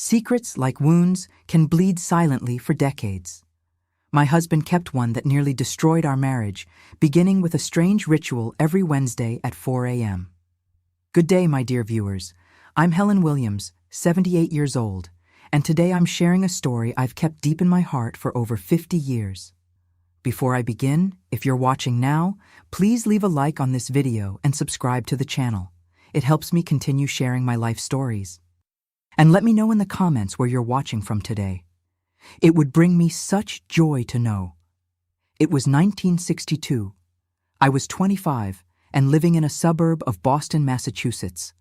Secrets, like wounds, can bleed silently for decades. My husband kept one that nearly destroyed our marriage, beginning with a strange ritual every Wednesday at 4 a.m. Good day, my dear viewers. I'm Helen Williams, 78 years old, and today I'm sharing a story I've kept deep in my heart for over 50 years. Before I begin, if you're watching now, please leave a like on this video and subscribe to the channel. It helps me continue sharing my life stories. And let me know in the comments where you're watching from today. It would bring me such joy to know. It was 1962. I was 25 and living in a suburb of Boston, Massachusetts.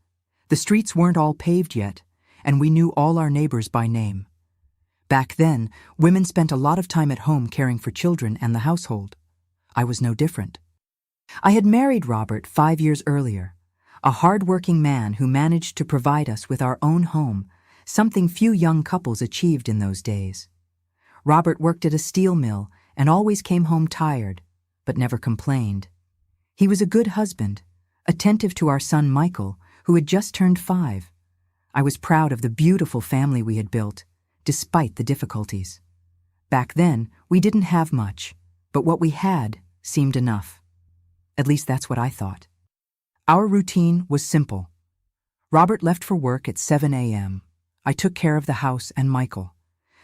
The streets weren't all paved yet, and we knew all our neighbors by name. Back then, women spent a lot of time at home caring for children and the household. I was no different. I had married Robert 5 years earlier, a hard-working man who managed to provide us with our own home, something few young couples achieved in those days. Robert worked at a steel mill and always came home tired, but never complained. He was a good husband, attentive to our son Michael, who had just turned 5. I was proud of the beautiful family we had built, despite the difficulties. Back then, we didn't have much, but what we had seemed enough. At least that's what I thought. Our routine was simple. Robert left for work at 7 a.m. I took care of the house and Michael.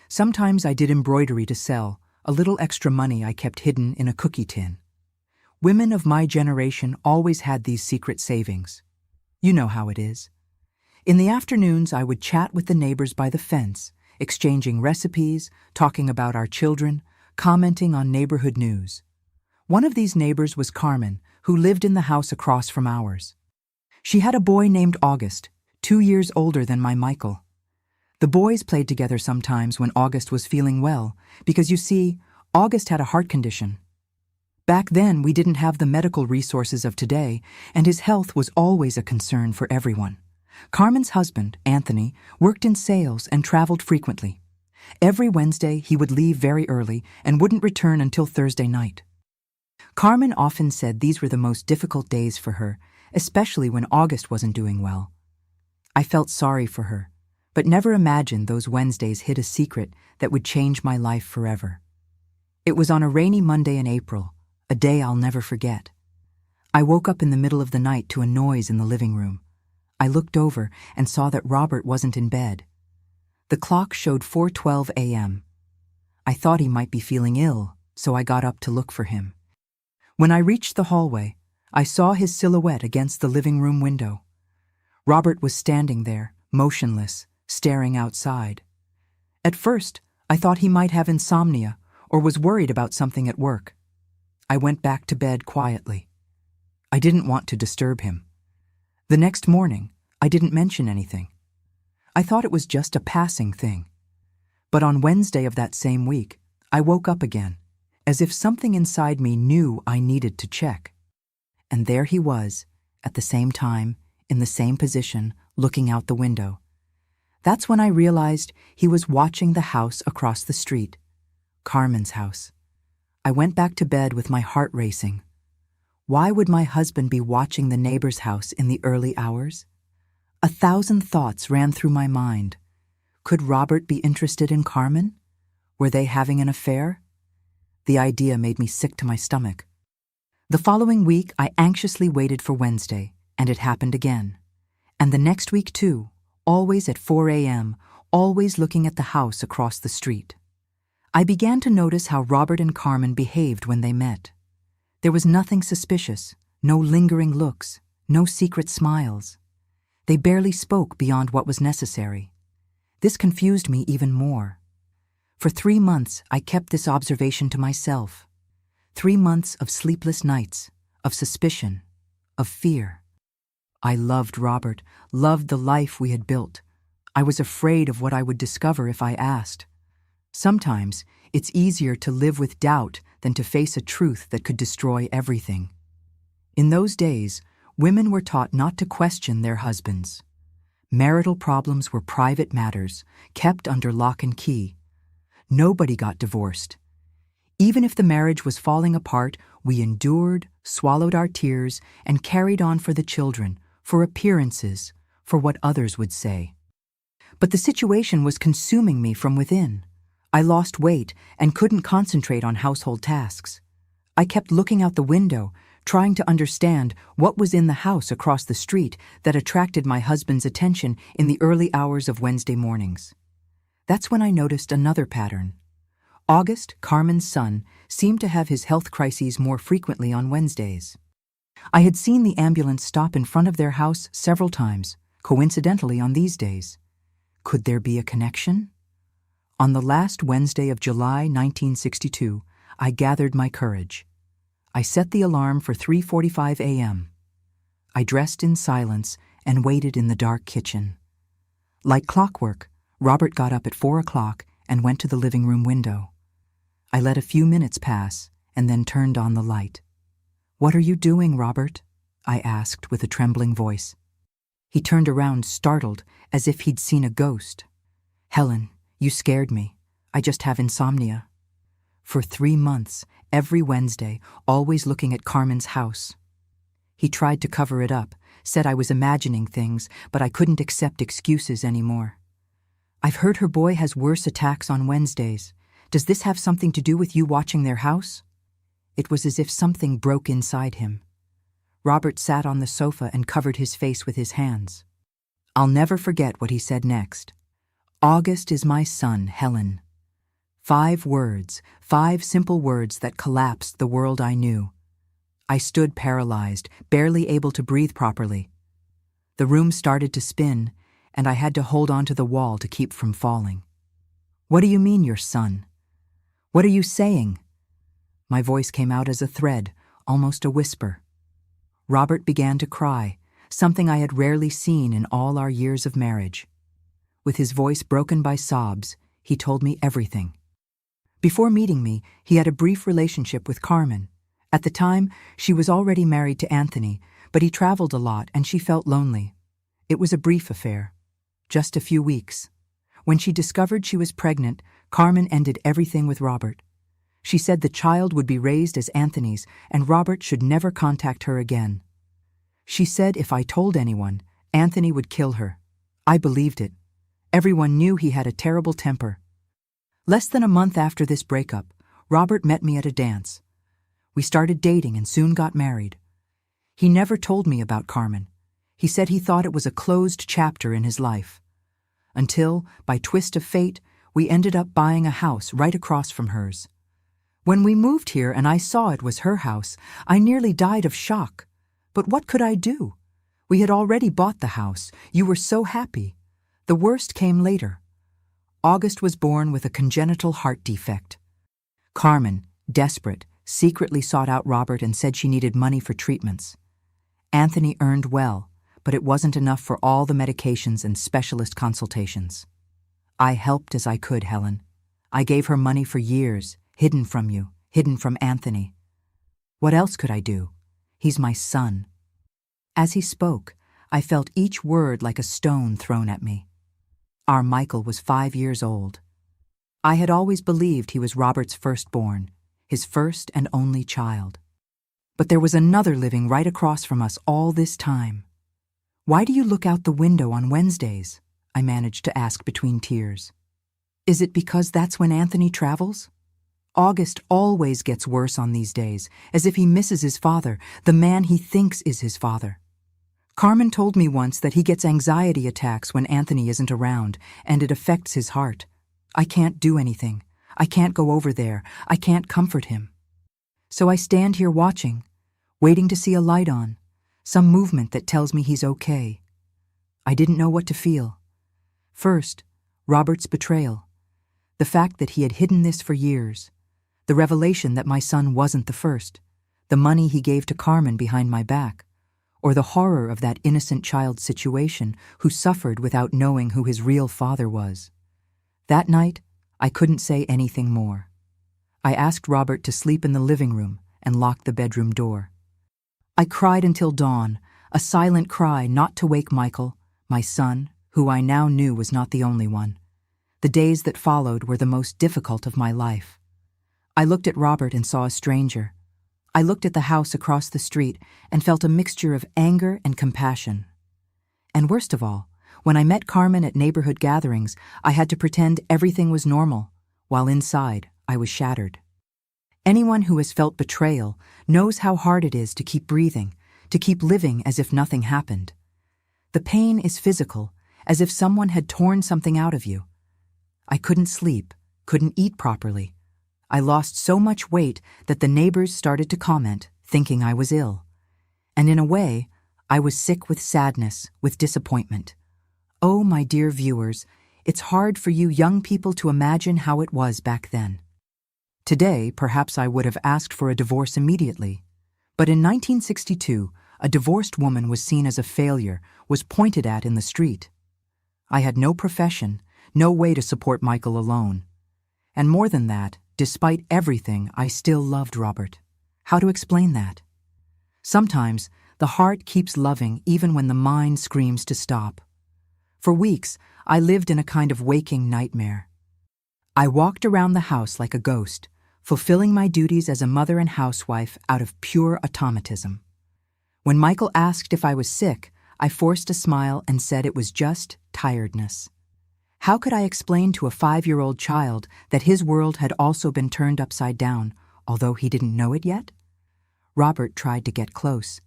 Sometimes I did embroidery to sell, a little extra money I kept hidden in a cookie tin. Women of my generation always had these secret savings. You know how it is. In the afternoons, I would chat with the neighbors by the fence, exchanging recipes, talking about our children, commenting on neighborhood news. One of these neighbors was Carmen, who lived in the house across from ours. She had a boy named August, 2 years older than my Michael. The boys played together sometimes when August was feeling well, because you see, August had a heart condition. Back then, we didn't have the medical resources of today, and his health was always a concern for everyone. Carmen's husband, Anthony, worked in sales and traveled frequently. Every Wednesday, he would leave very early and wouldn't return until Thursday night. Carmen often said these were the most difficult days for her, especially when August wasn't doing well. I felt sorry for her, but never imagined those Wednesdays hid a secret that would change my life forever. It was on a rainy Monday in April, a day I'll never forget. I woke up in the middle of the night to a noise in the living room. I looked over and saw that Robert wasn't in bed. The clock showed 4:12 a.m. I thought he might be feeling ill, so I got up to look for him. When I reached the hallway, I saw his silhouette against the living room window. Robert was standing there, motionless, staring outside. At first, I thought he might have insomnia or was worried about something at work. I went back to bed quietly. I didn't want to disturb him. The next morning, I didn't mention anything. I thought it was just a passing thing. But on Wednesday of that same week, I woke up again, as if something inside me knew I needed to check. And there he was, at the same time, in the same position, looking out the window. That's when I realized he was watching the house across the street, Carmen's house. I went back to bed with my heart racing. Why would my husband be watching the neighbor's house in the early hours? 1,000 thoughts ran through my mind. Could Robert be interested in Carmen? Were they having an affair? The idea made me sick to my stomach. The following week, I anxiously waited for Wednesday, and it happened again. And the next week too, always at 4 a.m., always looking at the house across the street. I began to notice how Robert and Carmen behaved when they met. There was nothing suspicious, no lingering looks, no secret smiles. They barely spoke beyond what was necessary. This confused me even more. For 3 months, I kept this observation to myself. 3 months of sleepless nights, of suspicion, of fear. I loved Robert, loved the life we had built. I was afraid of what I would discover if I asked. Sometimes, it's easier to live with doubt than to face a truth that could destroy everything. In those days, women were taught not to question their husbands. Marital problems were private matters, kept under lock and key. Nobody got divorced. Even if the marriage was falling apart, we endured, swallowed our tears, and carried on for the children, for appearances, for what others would say. But the situation was consuming me from within. I lost weight and couldn't concentrate on household tasks. I kept looking out the window, trying to understand what was in the house across the street that attracted my husband's attention in the early hours of Wednesday mornings. That's when I noticed another pattern. August, Carmen's son, seemed to have his health crises more frequently on Wednesdays. I had seen the ambulance stop in front of their house several times, coincidentally on these days. Could there be a connection? On the last Wednesday of July 1962, I gathered my courage. I set the alarm for 3:45 a.m. I dressed in silence and waited in the dark kitchen. Like clockwork, Robert got up at 4 o'clock and went to the living room window. I let a few minutes pass and then turned on the light. "What are you doing, Robert?" I asked with a trembling voice. He turned around startled, as if he'd seen a ghost. "Helen, you scared me. I just have insomnia." For 3 months, every Wednesday, always looking at Carmen's house. He tried to cover it up, said I was imagining things, but I couldn't accept excuses anymore. "I've heard her boy has worse attacks on Wednesdays. Does this have something to do with you watching their house?" It was as if something broke inside him. Robert sat on the sofa and covered his face with his hands. I'll never forget what he said next. "August is my son, Helen." 5 words, 5 simple words that collapsed the world I knew. I stood paralyzed, barely able to breathe properly. The room started to spin, and I had to hold onto the wall to keep from falling. "What do you mean, your son? What are you saying?" My voice came out as a thread, almost a whisper. Robert began to cry, something I had rarely seen in all our years of marriage. With his voice broken by sobs, he told me everything. Before meeting me, he had a brief relationship with Carmen. At the time, she was already married to Anthony, but he traveled a lot and she felt lonely. It was a brief affair, just a few weeks. When she discovered she was pregnant, Carmen ended everything with Robert. She said the child would be raised as Anthony's and Robert should never contact her again. She said if I told anyone, Anthony would kill her. I believed it. Everyone knew he had a terrible temper. Less than a month after this breakup, Robert met me at a dance. We started dating and soon got married. He never told me about Carmen. He said he thought it was a closed chapter in his life. Until, by twist of fate, we ended up buying a house right across from hers. When we moved here and I saw it was her house, I nearly died of shock. But what could I do? We had already bought the house. You were so happy. The worst came later. August was born with a congenital heart defect. Carmen, desperate, secretly sought out Robert and said she needed money for treatments. Anthony earned well, but it wasn't enough for all the medications and specialist consultations. I helped as I could, Helen. I gave her money for years, hidden from you, hidden from Anthony. What else could I do? He's my son. As he spoke, I felt each word like a stone thrown at me. Our Michael was 5 years old. I had always believed he was Robert's firstborn, his first and only child. But there was another living right across from us all this time. "Why do you look out the window on Wednesdays?" I managed to ask between tears. "Is it because that's when Anthony travels?" August always gets worse on these days, as if he misses his father, the man he thinks is his father. Carmen told me once that he gets anxiety attacks when Anthony isn't around, and it affects his heart. I can't do anything. I can't go over there. I can't comfort him. So I stand here watching, waiting to see a light on, some movement that tells me he's okay. I didn't know what to feel. First, Robert's betrayal. The fact that he had hidden this for years. The revelation that my son wasn't the first. The money he gave to Carmen behind my back. Or the horror of that innocent child's situation who suffered without knowing who his real father was. That night, I couldn't say anything more. I asked Robert to sleep in the living room and locked the bedroom door. I cried until dawn, a silent cry not to wake Michael, my son, who I now knew was not the only one. The days that followed were the most difficult of my life. I looked at Robert and saw a stranger. I looked at the house across the street and felt a mixture of anger and compassion. And worst of all, When I met Carmen at neighborhood gatherings, I had to pretend everything was normal, while inside, I was shattered. Anyone who has felt betrayal knows how hard it is to keep breathing, to keep living as if nothing happened. The pain is physical, as if someone had torn something out of you. I couldn't sleep, couldn't eat properly. I lost so much weight that the neighbors started to comment, thinking I was ill. And in a way, I was sick with sadness, with disappointment. Oh, my dear viewers, it's hard for you young people to imagine how it was back then. Today, perhaps I would have asked for a divorce immediately. But in 1962, a divorced woman was seen as a failure, was pointed at in the street. I had no profession, no way to support Michael alone. And more than that, despite everything, I still loved Robert. How to explain that? Sometimes, the heart keeps loving even when the mind screams to stop. For weeks, I lived in a kind of waking nightmare. I walked around the house like a ghost, fulfilling my duties as a mother and housewife out of pure automatism. When Michael asked if I was sick, I forced a smile and said it was just tiredness. How could I explain to a 5-year-old child that his world had also been turned upside down, although he didn't know it yet? Robert tried to get close.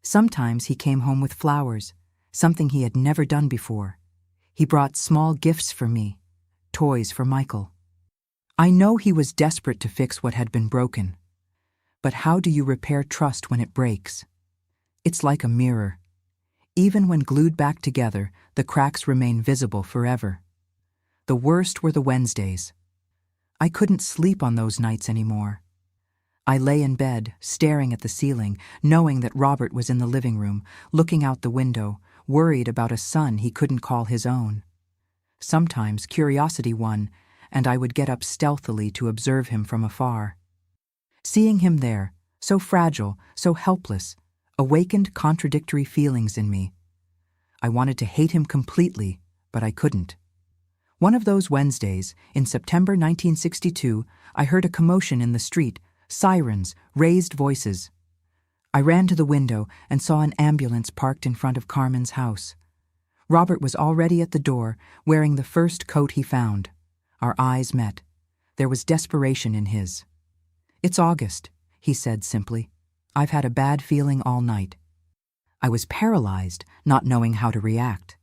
Sometimes he came home with flowers, something he had never done before. He brought small gifts for me, toys for Michael. I know he was desperate to fix what had been broken. But how do you repair trust when it breaks? It's like a mirror. Even when glued back together, the cracks remain visible forever. The worst were the Wednesdays. I couldn't sleep on those nights anymore. I lay in bed, staring at the ceiling, knowing that Robert was in the living room, looking out the window, worried about a son he couldn't call his own. Sometimes curiosity won, and I would get up stealthily to observe him from afar. Seeing him there, so fragile, so helpless, awakened contradictory feelings in me. I wanted to hate him completely, but I couldn't. One of those Wednesdays, in September 1962, I heard a commotion in the street, sirens, raised voices. I ran to the window and saw an ambulance parked in front of Carmen's house. Robert was already at the door, wearing the first coat he found. Our eyes met. There was desperation in his. "It's August," he said simply. "I've had a bad feeling all night." I was paralyzed, not knowing how to react.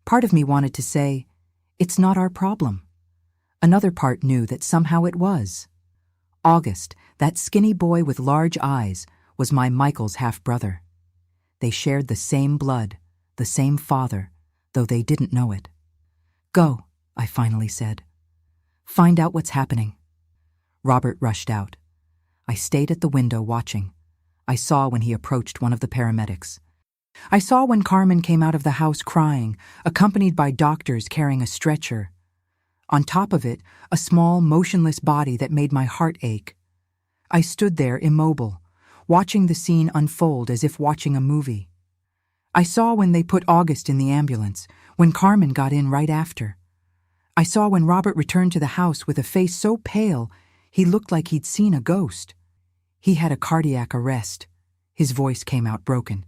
Part of me wanted to say, "It's not our problem." Another part knew that somehow it was. August, that skinny boy with large eyes, was my Michael's half-brother. They shared the same blood, the same father, though they didn't know it. "Go," I finally said. "Find out what's happening." Robert rushed out. I stayed at the window watching. I saw when he approached one of the paramedics. I saw when Carmen came out of the house crying, accompanied by doctors carrying a stretcher. On top of it, a small, motionless body that made my heart ache. I stood there immobile, watching the scene unfold as if watching a movie. I saw when they put August in the ambulance, when Carmen got in right after. I saw when Robert returned to the house with a face so pale, he looked like he'd seen a ghost. He had a cardiac arrest. His voice came out broken.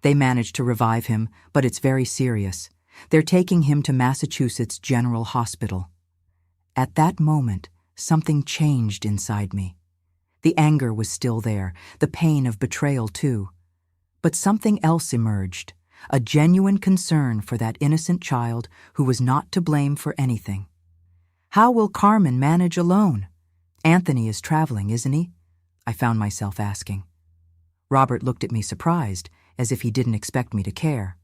They managed to revive him, but it's very serious. They're taking him to Massachusetts General Hospital. At that moment, something changed inside me. The anger was still there, the pain of betrayal too. But something else emerged, a genuine concern for that innocent child who was not to blame for anything. How will Carmen manage alone? Anthony is traveling, isn't he? I found myself asking. Robert looked at me surprised, as if he didn't expect me to care.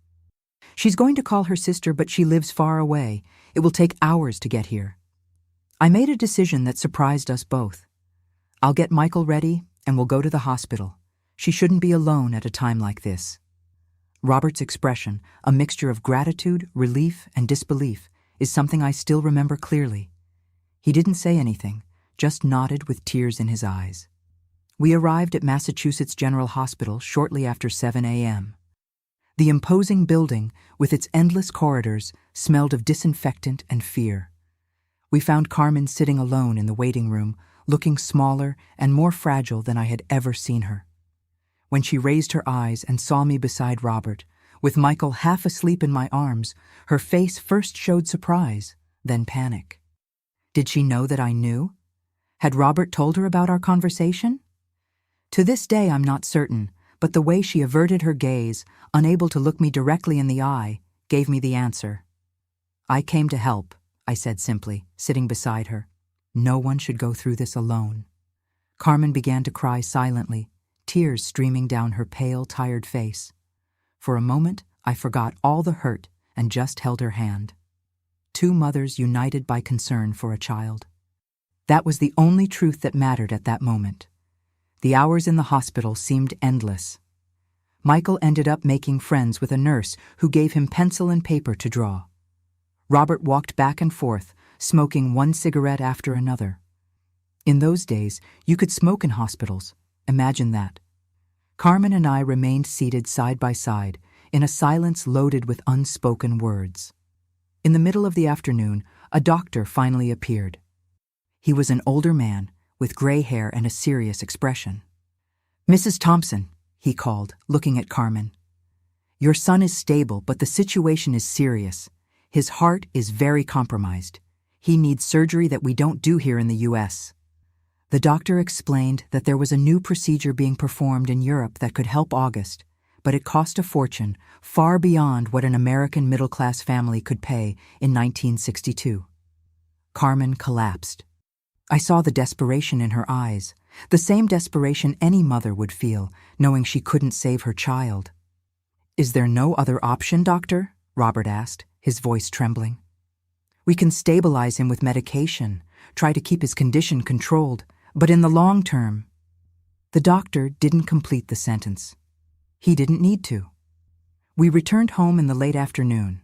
"She's going to call her sister, but she lives far away. It will take hours to get here." I made a decision that surprised us both. "I'll get Michael ready, and we'll go to the hospital. She shouldn't be alone at a time like this." Robert's expression, a mixture of gratitude, relief, and disbelief, is something I still remember clearly. He didn't say anything, just nodded with tears in his eyes. We arrived at Massachusetts General Hospital shortly after 7 a.m. The imposing building, with its endless corridors, smelled of disinfectant and fear. We found Carmen sitting alone in the waiting room, looking smaller and more fragile than I had ever seen her. When she raised her eyes and saw me beside Robert, With Michael half asleep in my arms, her face first showed surprise, then panic. Did she know that I knew? Had Robert told her about our conversation? To this day, I'm not certain, but the way she averted her gaze, unable to look me directly in the eye, gave me the answer. I came to help, I said simply, sitting beside her. No one should go through this alone. Carmen began to cry silently, tears streaming down her pale, tired face. For a moment, I forgot all the hurt and just held her hand. Two mothers united by concern for a child. That was the only truth that mattered at that moment. The hours in the hospital seemed endless. Michael ended up making friends with a nurse who gave him pencil and paper to draw. Robert walked back and forth, smoking one cigarette after another. In those days, you could smoke in hospitals. Imagine that. Carmen and I remained seated side by side, in a silence loaded with unspoken words. In the middle of the afternoon, a doctor finally appeared. He was an older man, with gray hair and a serious expression. "Mrs. Thompson," he called, looking at Carmen. "Your son is stable, but the situation is serious. His heart is very compromised. He needs surgery that we don't do here in the U.S. The doctor explained that there was a new procedure being performed in Europe that could help August, but it cost a fortune, far beyond what an American middle-class family could pay in 1962. Carmen collapsed. I saw the desperation in her eyes, the same desperation any mother would feel, knowing she couldn't save her child. "Is there no other option, doctor?" Robert asked, his voice trembling. "We can stabilize him with medication, try to keep his condition controlled, but in the long term..." The doctor didn't complete the sentence. He didn't need to. We returned home in the late afternoon.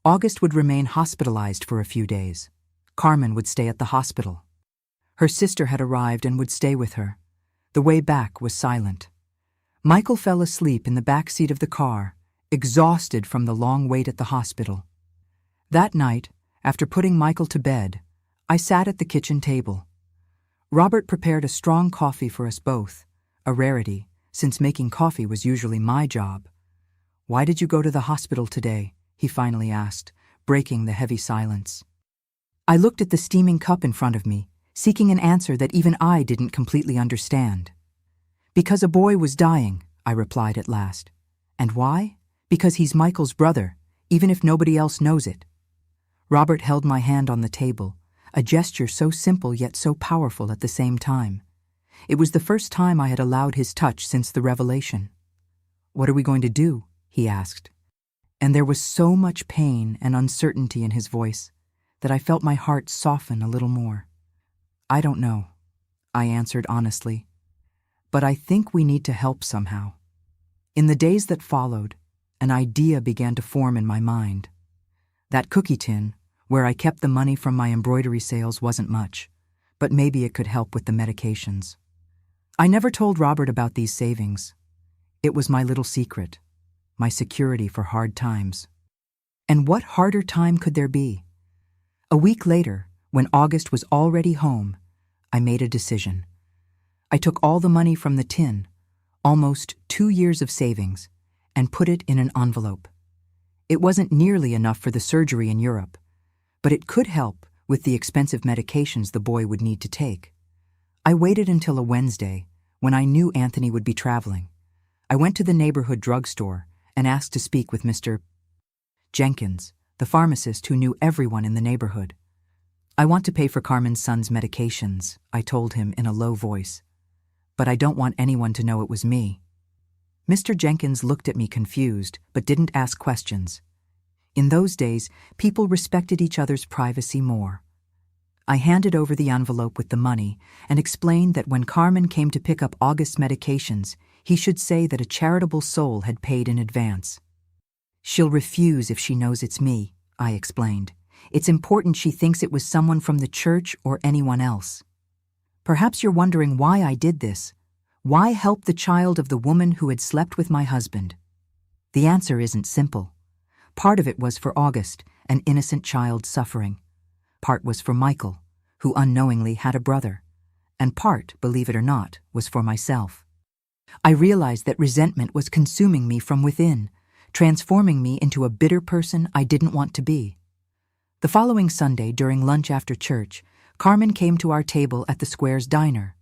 August would remain hospitalized for a few days. Carmen would stay at the hospital. Her sister had arrived and would stay with her. The way back was silent. Michael fell asleep in the back seat of the car, exhausted from the long wait at the hospital. That night, after putting Michael to bed, I sat at the kitchen table. Robert prepared a strong coffee for us both, a rarity, since making coffee was usually my job. "Why did you go to the hospital today?" he finally asked, breaking the heavy silence. I looked at the steaming cup in front of me, seeking an answer that even I didn't completely understand. "Because a boy was dying," I replied at last. "And why? Because he's Michael's brother, even if nobody else knows it." Robert held my hand on the table, a gesture so simple yet so powerful at the same time. It was the first time I had allowed his touch since the revelation. "What are we going to do?" he asked. And there was so much pain and uncertainty in his voice that I felt my heart soften a little more. "I don't know," I answered honestly. "But I think we need to help somehow." In the days that followed, an idea began to form in my mind. That cookie tin, where I kept the money from my embroidery sales, wasn't much, but maybe it could help with the medications. I never told Robert about these savings. It was my little secret, my security for hard times. And what harder time could there be? A week later, when August was already home, I made a decision. I took all the money from the tin, almost 2 years of savings, and put it in an envelope. It wasn't nearly enough for the surgery in Europe, but it could help with the expensive medications the boy would need to take. I waited until a Wednesday, when I knew Anthony would be traveling. I went to the neighborhood drugstore and asked to speak with Mr. Jenkins, the pharmacist who knew everyone in the neighborhood. "I want to pay for Carmen's son's medications," I told him in a low voice. "But I don't want anyone to know it was me." Mr. Jenkins looked at me confused, but didn't ask questions. In those days, people respected each other's privacy more. I handed over the envelope with the money and explained that when Carmen came to pick up August's medications, he should say that a charitable soul had paid in advance. "She'll refuse if she knows it's me," I explained. "It's important she thinks it was someone from the church or anyone else." Perhaps you're wondering why I did this. Why help the child of the woman who had slept with my husband? The answer isn't simple. Part of it was for August, an innocent child suffering. Part was for Michael, who unknowingly had a brother. And part, believe it or not, was for myself. I realized that resentment was consuming me from within, transforming me into a bitter person I didn't want to be. The following Sunday, during lunch after church, Carmen came to our table at the Square's diner.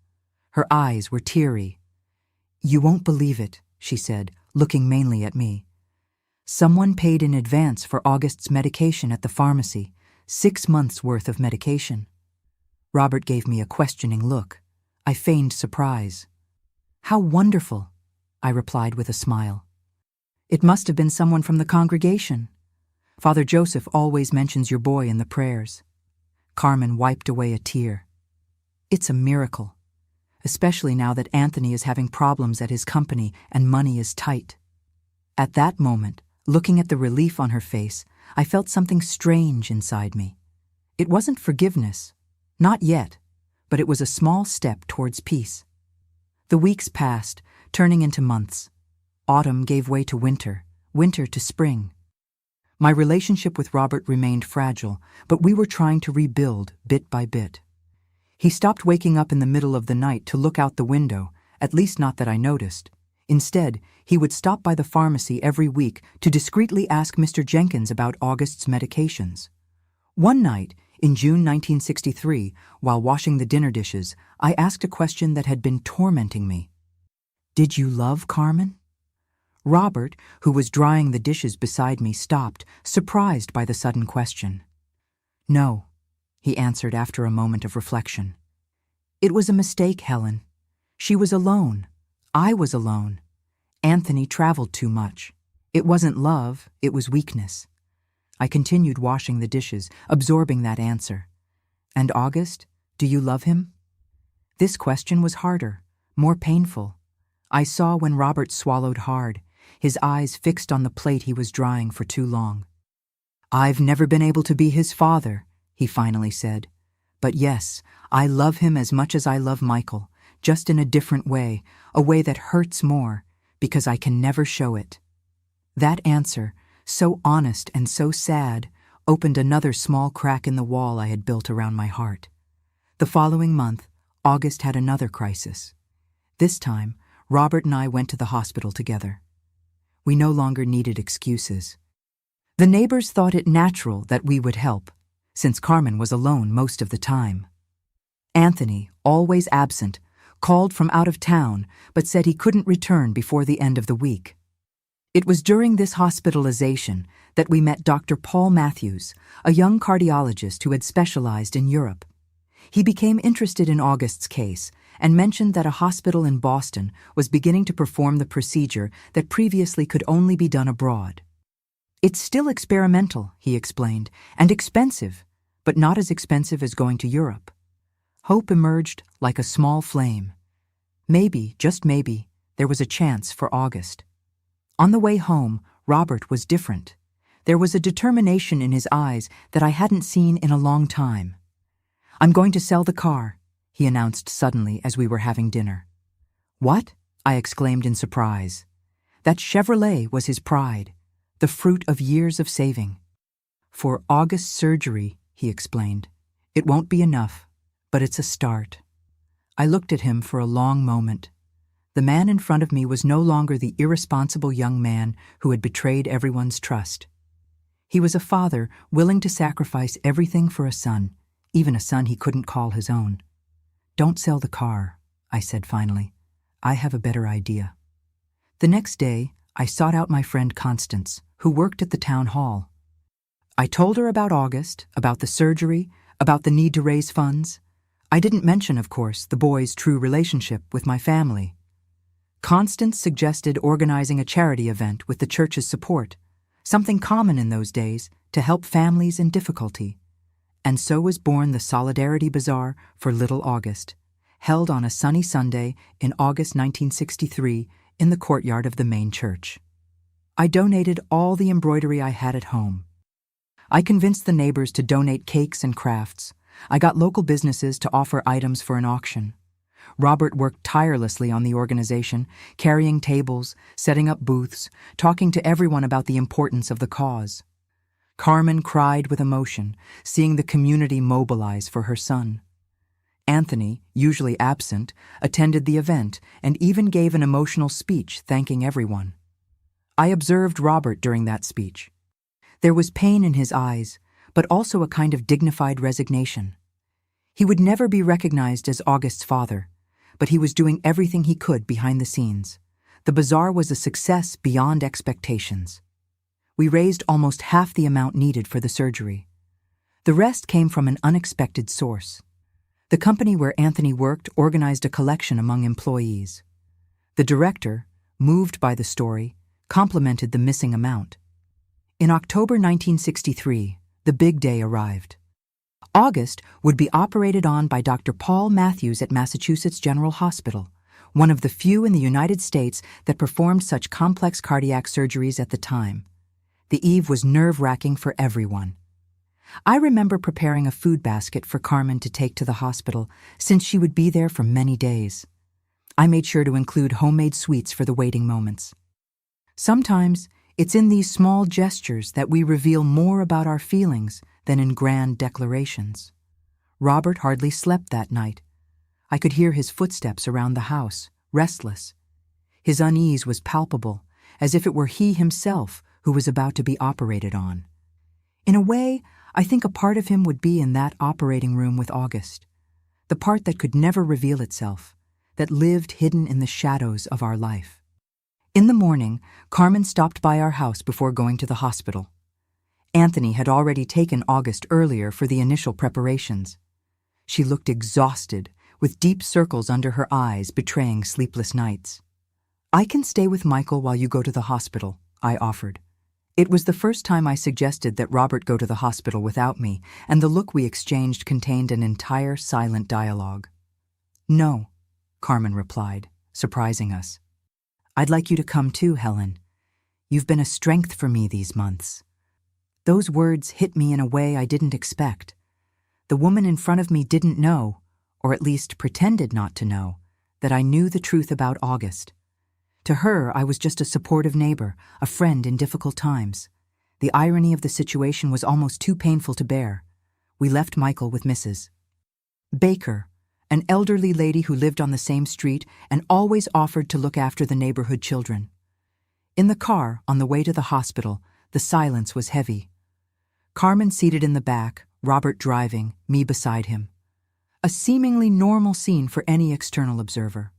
Her eyes were teary. "You won't believe it," she said, looking mainly at me. "Someone paid in advance for August's medication at the pharmacy, 6 months' worth of medication." Robert gave me a questioning look. I feigned surprise. "How wonderful," I replied with a smile. "It must have been someone from the congregation. Father Joseph always mentions your boy in the prayers." Carmen wiped away a tear. "It's a miracle, especially now that Anthony is having problems at his company and money is tight." At that moment, looking at the relief on her face, I felt something strange inside me. It wasn't forgiveness, not yet, but it was a small step towards peace. The weeks passed, turning into months. Autumn gave way to winter, winter to spring. My relationship with Robert remained fragile, but we were trying to rebuild bit by bit. He stopped waking up in the middle of the night to look out the window, at least not that I noticed. Instead, he would stop by the pharmacy every week to discreetly ask Mr. Jenkins about August's medications. One night, in June 1963, while washing the dinner dishes, I asked a question that had been tormenting me. "Did you love Carmen?" Robert, who was drying the dishes beside me, stopped, surprised by the sudden question. "No," he answered after a moment of reflection. "It was a mistake, Helen. She was alone. I was alone. Anthony traveled too much. It wasn't love, it was weakness." I continued washing the dishes, absorbing that answer. "And August, do you love him?" This question was harder, more painful. I saw when Robert swallowed hard, his eyes fixed on the plate he was drying for too long. "I've never been able to be his father," he finally said. "But yes, I love him as much as I love Michael, just in a different way, a way that hurts more, because I can never show it." That answer, so honest and so sad, opened another small crack in the wall I had built around my heart. The following month, August had another crisis. This time, Robert and I went to the hospital together. We no longer needed excuses. The neighbors thought it natural that we would help, since Carmen was alone most of the time. Anthony, always absent, called from out of town but said he couldn't return before the end of the week. It was during this hospitalization that we met Dr. Paul Matthews, a young cardiologist who had specialized in Europe. He became interested in August's case and mentioned that a hospital in Boston was beginning to perform the procedure that previously could only be done abroad. "It's still experimental," he explained, "and expensive, but not as expensive as going to Europe." Hope emerged like a small flame. Maybe, just maybe, there was a chance for August. On the way home, Robert was different. There was a determination in his eyes that I hadn't seen in a long time. "I'm going to sell the car," he announced suddenly as we were having dinner. "What?" I exclaimed in surprise. That Chevrolet was his pride, the fruit of years of saving. "For August's surgery," he explained. "It won't be enough, but it's a start." I looked at him for a long moment. The man in front of me was no longer the irresponsible young man who had betrayed everyone's trust. He was a father willing to sacrifice everything for a son, even a son he couldn't call his own. "Don't sell the car," I said finally. "I have a better idea." The next day, I sought out my friend Constance, who worked at the town hall. I told her about August, about the surgery, about the need to raise funds. I didn't mention, of course, the boy's true relationship with my family. Constance suggested organizing a charity event with the church's support, something common in those days to help families in difficulty. And so was born the Solidarity Bazaar for Little August, held on a sunny Sunday in August 1963 in the courtyard of the main church. I donated all the embroidery I had at home. I convinced the neighbors to donate cakes and crafts. I got local businesses to offer items for an auction. Robert worked tirelessly on the organization, carrying tables, setting up booths, talking to everyone about the importance of the cause. Carmen cried with emotion, seeing the community mobilize for her son. Anthony, usually absent, attended the event and even gave an emotional speech thanking everyone. I observed Robert during that speech. There was pain in his eyes, but also a kind of dignified resignation. He would never be recognized as August's father, but he was doing everything he could behind the scenes. The bazaar was a success beyond expectations. We raised almost half the amount needed for the surgery. The rest came from an unexpected source. The company where Anthony worked organized a collection among employees. The director, moved by the story, complimented the missing amount. In October 1963, the big day arrived. August would be operated on by Dr. Paul Matthews at Massachusetts General Hospital, one of the few in the United States that performed such complex cardiac surgeries at the time. The eve was nerve-wracking for everyone. I remember preparing a food basket for Carmen to take to the hospital, since she would be there for many days. I made sure to include homemade sweets for the waiting moments. Sometimes, it's in these small gestures that we reveal more about our feelings than in grand declarations. Robert hardly slept that night. I could hear his footsteps around the house, restless. His unease was palpable, as if it were he himself who was about to be operated on. In a way, I think a part of him would be in that operating room with August, the part that could never reveal itself, that lived hidden in the shadows of our life. In the morning, Carmen stopped by our house before going to the hospital. Anthony had already taken August earlier for the initial preparations. She looked exhausted, with deep circles under her eyes betraying sleepless nights. "I can stay with Michael while you go to the hospital," I offered. It was the first time I suggested that Robert go to the hospital without me, and the look we exchanged contained an entire silent dialogue. "No," Carmen replied, surprising us. "I'd like you to come too, Helen. You've been a strength for me these months." Those words hit me in a way I didn't expect. The woman in front of me didn't know, or at least pretended not to know, that I knew the truth about August. To her, I was just a supportive neighbor, a friend in difficult times. The irony of the situation was almost too painful to bear. We left Michael with Mrs. Baker, an elderly lady who lived on the same street and always offered to look after the neighborhood children. In the car, on the way to the hospital, the silence was heavy. Carmen seated in the back, Robert driving, me beside him. A seemingly normal scene for any external observer.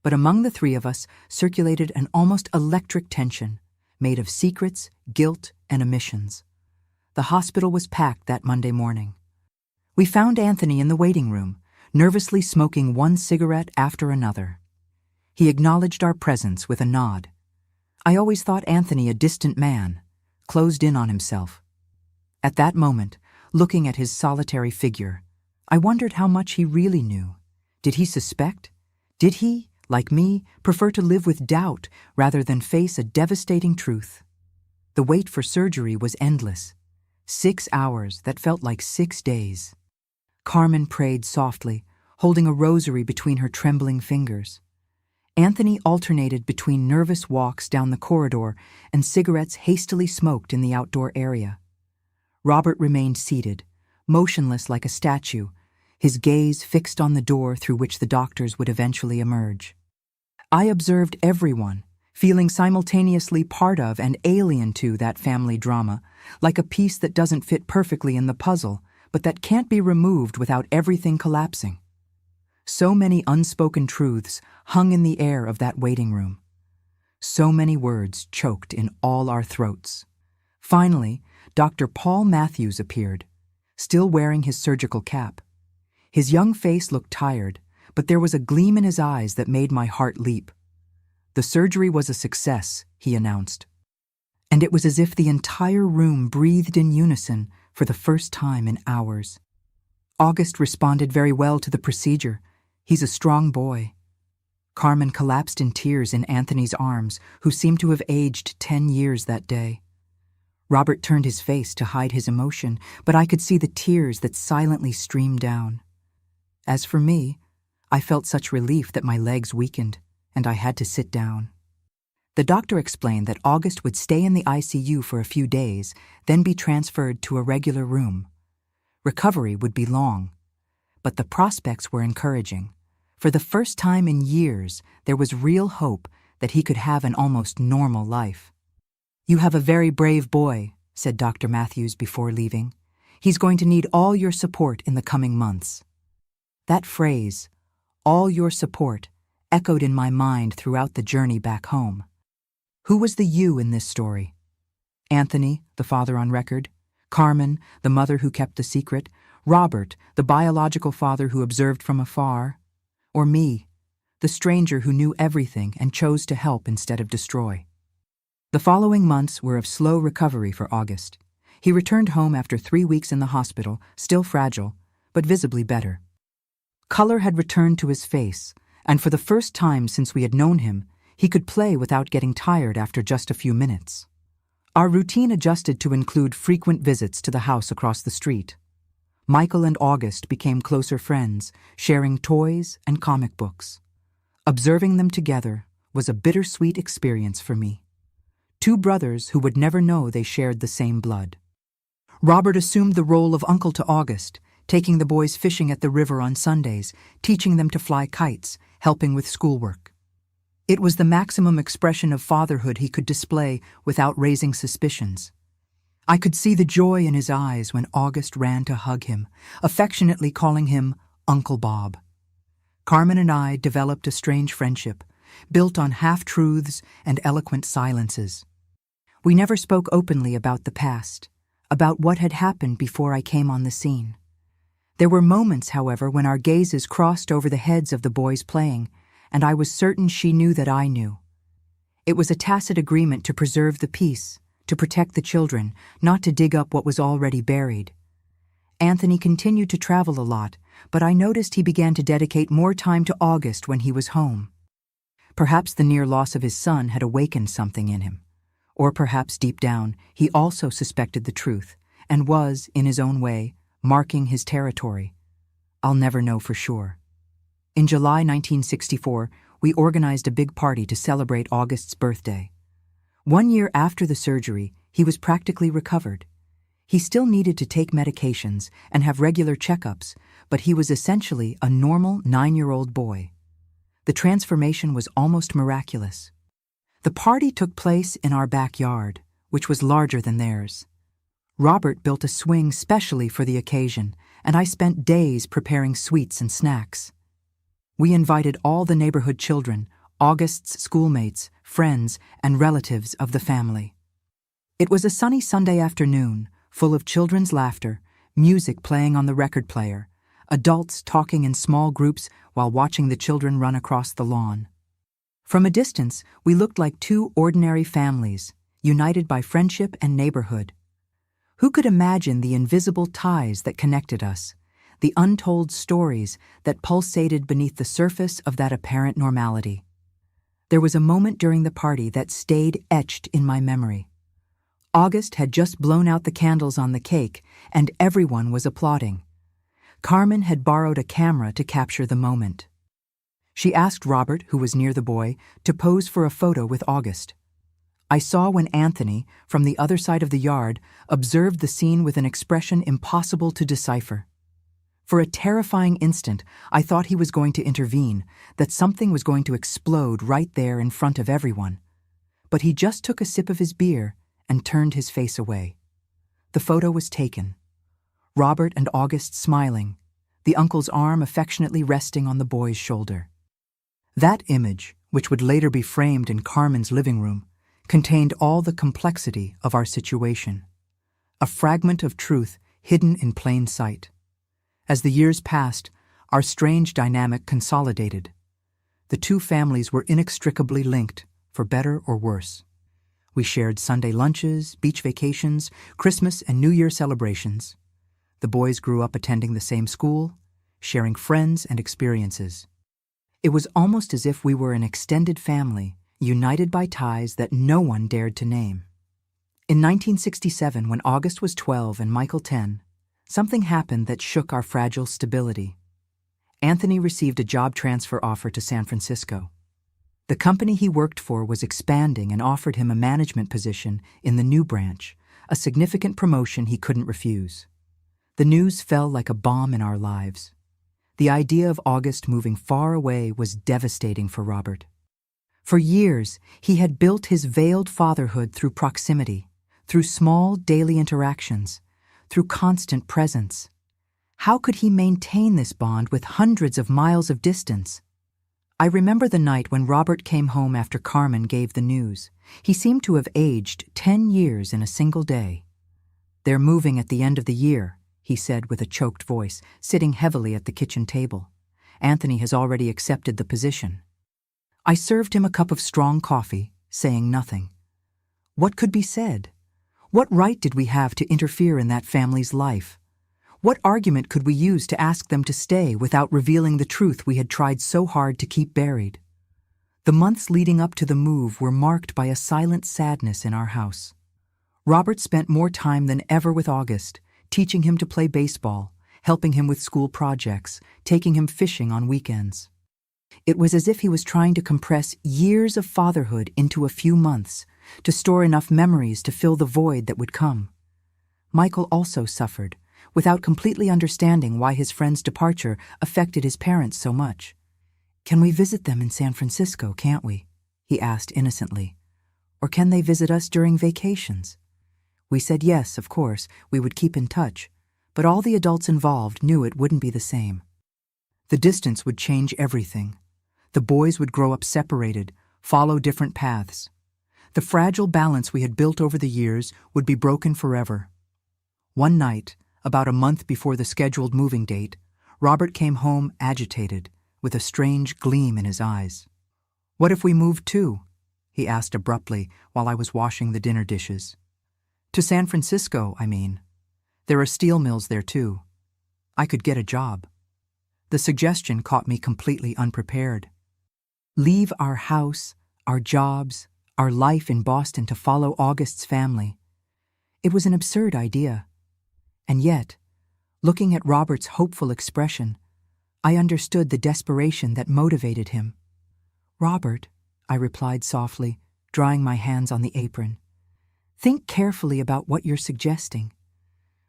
But among the three of us circulated an almost electric tension, made of secrets, guilt, and omissions. The hospital was packed that Monday morning. We found Anthony in the waiting room, nervously smoking one cigarette after another. He acknowledged our presence with a nod. I always thought Anthony a distant man, closed in on himself. At that moment, looking at his solitary figure, I wondered how much he really knew. Did he suspect? Did he, like me, prefer to live with doubt rather than face a devastating truth? The wait for surgery was endless. 6 hours that felt like 6 days. Carmen prayed softly, holding a rosary between her trembling fingers. Anthony alternated between nervous walks down the corridor and cigarettes hastily smoked in the outdoor area. Robert remained seated, motionless like a statue, his gaze fixed on the door through which the doctors would eventually emerge. I observed everyone, feeling simultaneously part of and alien to that family drama, like a piece that doesn't fit perfectly in the puzzle, but that can't be removed without everything collapsing. So many unspoken truths hung in the air of that waiting room. So many words choked in all our throats. Finally, Dr. Paul Matthews appeared, still wearing his surgical cap. His young face looked tired, but there was a gleam in his eyes that made my heart leap. The surgery was a success, he announced. And it was as if the entire room breathed in unison for the first time in hours. August responded very well to the procedure. He's a strong boy. Carmen collapsed in tears in Anthony's arms, who seemed to have aged 10 years that day. Robert turned his face to hide his emotion, but I could see the tears that silently streamed down. As for me, I felt such relief that my legs weakened, and I had to sit down. The doctor explained that August would stay in the ICU for a few days, then be transferred to a regular room. Recovery would be long, but the prospects were encouraging. For the first time in years, there was real hope that he could have an almost normal life. "You have a very brave boy," said Dr. Matthews before leaving. "He's going to need all your support in the coming months." That phrase, "all your support," echoed in my mind throughout the journey back home. Who was the you in this story? Anthony, the father on record; Carmen, the mother who kept the secret; Robert, the biological father who observed from afar; or me, the stranger who knew everything and chose to help instead of destroy? The following months were of slow recovery for August. He returned home after 3 weeks in the hospital, still fragile, but visibly better. Color had returned to his face, and for the first time since we had known him, he could play without getting tired after just a few minutes. Our routine adjusted to include frequent visits to the house across the street. Michael and August became closer friends, sharing toys and comic books. Observing them together was a bittersweet experience for me. Two brothers who would never know they shared the same blood. Robert assumed the role of uncle to August, taking the boys fishing at the river on Sundays, teaching them to fly kites, helping with schoolwork. It was the maximum expression of fatherhood he could display without raising suspicions. I could see the joy in his eyes when August ran to hug him, affectionately calling him Uncle Bob. Carmen and I developed a strange friendship, built on half-truths and eloquent silences. We never spoke openly about the past, about what had happened before I came on the scene. There were moments, however, when our gazes crossed over the heads of the boys playing, and I was certain she knew that I knew. It was a tacit agreement to preserve the peace, to protect the children, not to dig up what was already buried. Anthony continued to travel a lot, but I noticed he began to dedicate more time to August when he was home. Perhaps the near loss of his son had awakened something in him. Or perhaps deep down, he also suspected the truth, and was, in his own way, marking his territory. I'll never know for sure. In July 1964, we organized a big party to celebrate August's birthday. 1 year after the surgery, he was practically recovered. He still needed to take medications and have regular checkups, but he was essentially a normal 9-year-old boy. The transformation was almost miraculous. The party took place in our backyard, which was larger than theirs. Robert built a swing specially for the occasion, and I spent days preparing sweets and snacks. We invited all the neighborhood children, August's schoolmates, friends, and relatives of the family. It was a sunny Sunday afternoon, full of children's laughter, music playing on the record player, adults talking in small groups while watching the children run across the lawn. From a distance, we looked like two ordinary families, united by friendship and neighborhood. Who could imagine the invisible ties that connected us, the untold stories that pulsated beneath the surface of that apparent normality? There was a moment during the party that stayed etched in my memory. August had just blown out the candles on the cake, and everyone was applauding. Carmen had borrowed a camera to capture the moment. She asked Robert, who was near the boy, to pose for a photo with August. I saw when Anthony, from the other side of the yard, observed the scene with an expression impossible to decipher. For a terrifying instant, I thought he was going to intervene, that something was going to explode right there in front of everyone. But he just took a sip of his beer and turned his face away. The photo was taken. Robert and August smiling, the uncle's arm affectionately resting on the boy's shoulder. That image, which would later be framed in Carmen's living room, contained all the complexity of our situation. A fragment of truth hidden in plain sight. As the years passed, our strange dynamic consolidated. The two families were inextricably linked, for better or worse. We shared Sunday lunches, beach vacations, Christmas and New Year celebrations. The boys grew up attending the same school, sharing friends and experiences. It was almost as if we were an extended family, united by ties that no one dared to name. In 1967, when August was 12 and Michael 10, something happened that shook our fragile stability. Anthony received a job transfer offer to San Francisco. The company he worked for was expanding and offered him a management position in the new branch, a significant promotion he couldn't refuse. The news fell like a bomb in our lives. The idea of August moving far away was devastating for Robert. For years, he had built his veiled fatherhood through proximity, through small daily interactions, through constant presence. How could he maintain this bond with hundreds of miles of distance? I remember the night when Robert came home after Carmen gave the news. He seemed to have aged 10 years in a single day. "They're moving at the end of the year," he said with a choked voice, sitting heavily at the kitchen table. "Anthony has already accepted the position." I served him a cup of strong coffee, saying nothing. What could be said? What right did we have to interfere in that family's life? What argument could we use to ask them to stay without revealing the truth we had tried so hard to keep buried? The months leading up to the move were marked by a silent sadness in our house. Robert spent more time than ever with August, teaching him to play baseball, helping him with school projects, taking him fishing on weekends. It was as if he was trying to compress years of fatherhood into a few months, to store enough memories to fill the void that would come. Michael also suffered, without completely understanding why his friend's departure affected his parents so much. "Can we visit them in San Francisco, can't we?" he asked innocently. "Or can they visit us during vacations?" We said yes, of course, we would keep in touch, but all the adults involved knew it wouldn't be the same. The distance would change everything. The boys would grow up separated, follow different paths. The fragile balance we had built over the years would be broken forever. One night, about a month before the scheduled moving date, Robert came home agitated, with a strange gleam in his eyes. "What if we moved too?" he asked abruptly while I was washing the dinner dishes. "To San Francisco, I mean. There are steel mills there too. I could get a job." The suggestion caught me completely unprepared. Leave our house, our jobs, our life in Boston to follow August's family. It was an absurd idea. And yet, looking at Robert's hopeful expression, I understood the desperation that motivated him. "Robert," I replied softly, drying my hands on the apron, "think carefully about what you're suggesting.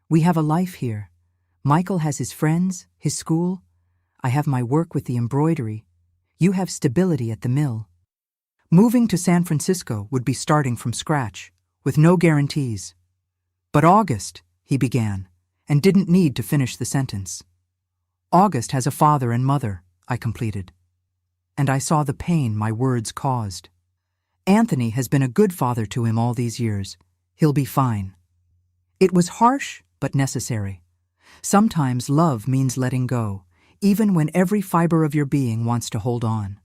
We have a life here. Michael has his friends, his school. I have my work with the embroidery. You have stability at the mill. Moving to San Francisco would be starting from scratch, with no guarantees." "But August," he began, and didn't need to finish the sentence. "August has a father and mother," I completed. And I saw the pain my words caused. "Anthony has been a good father to him all these years. He'll be fine." It was harsh, but necessary. Sometimes love means letting go, even when every fiber of your being wants to hold on.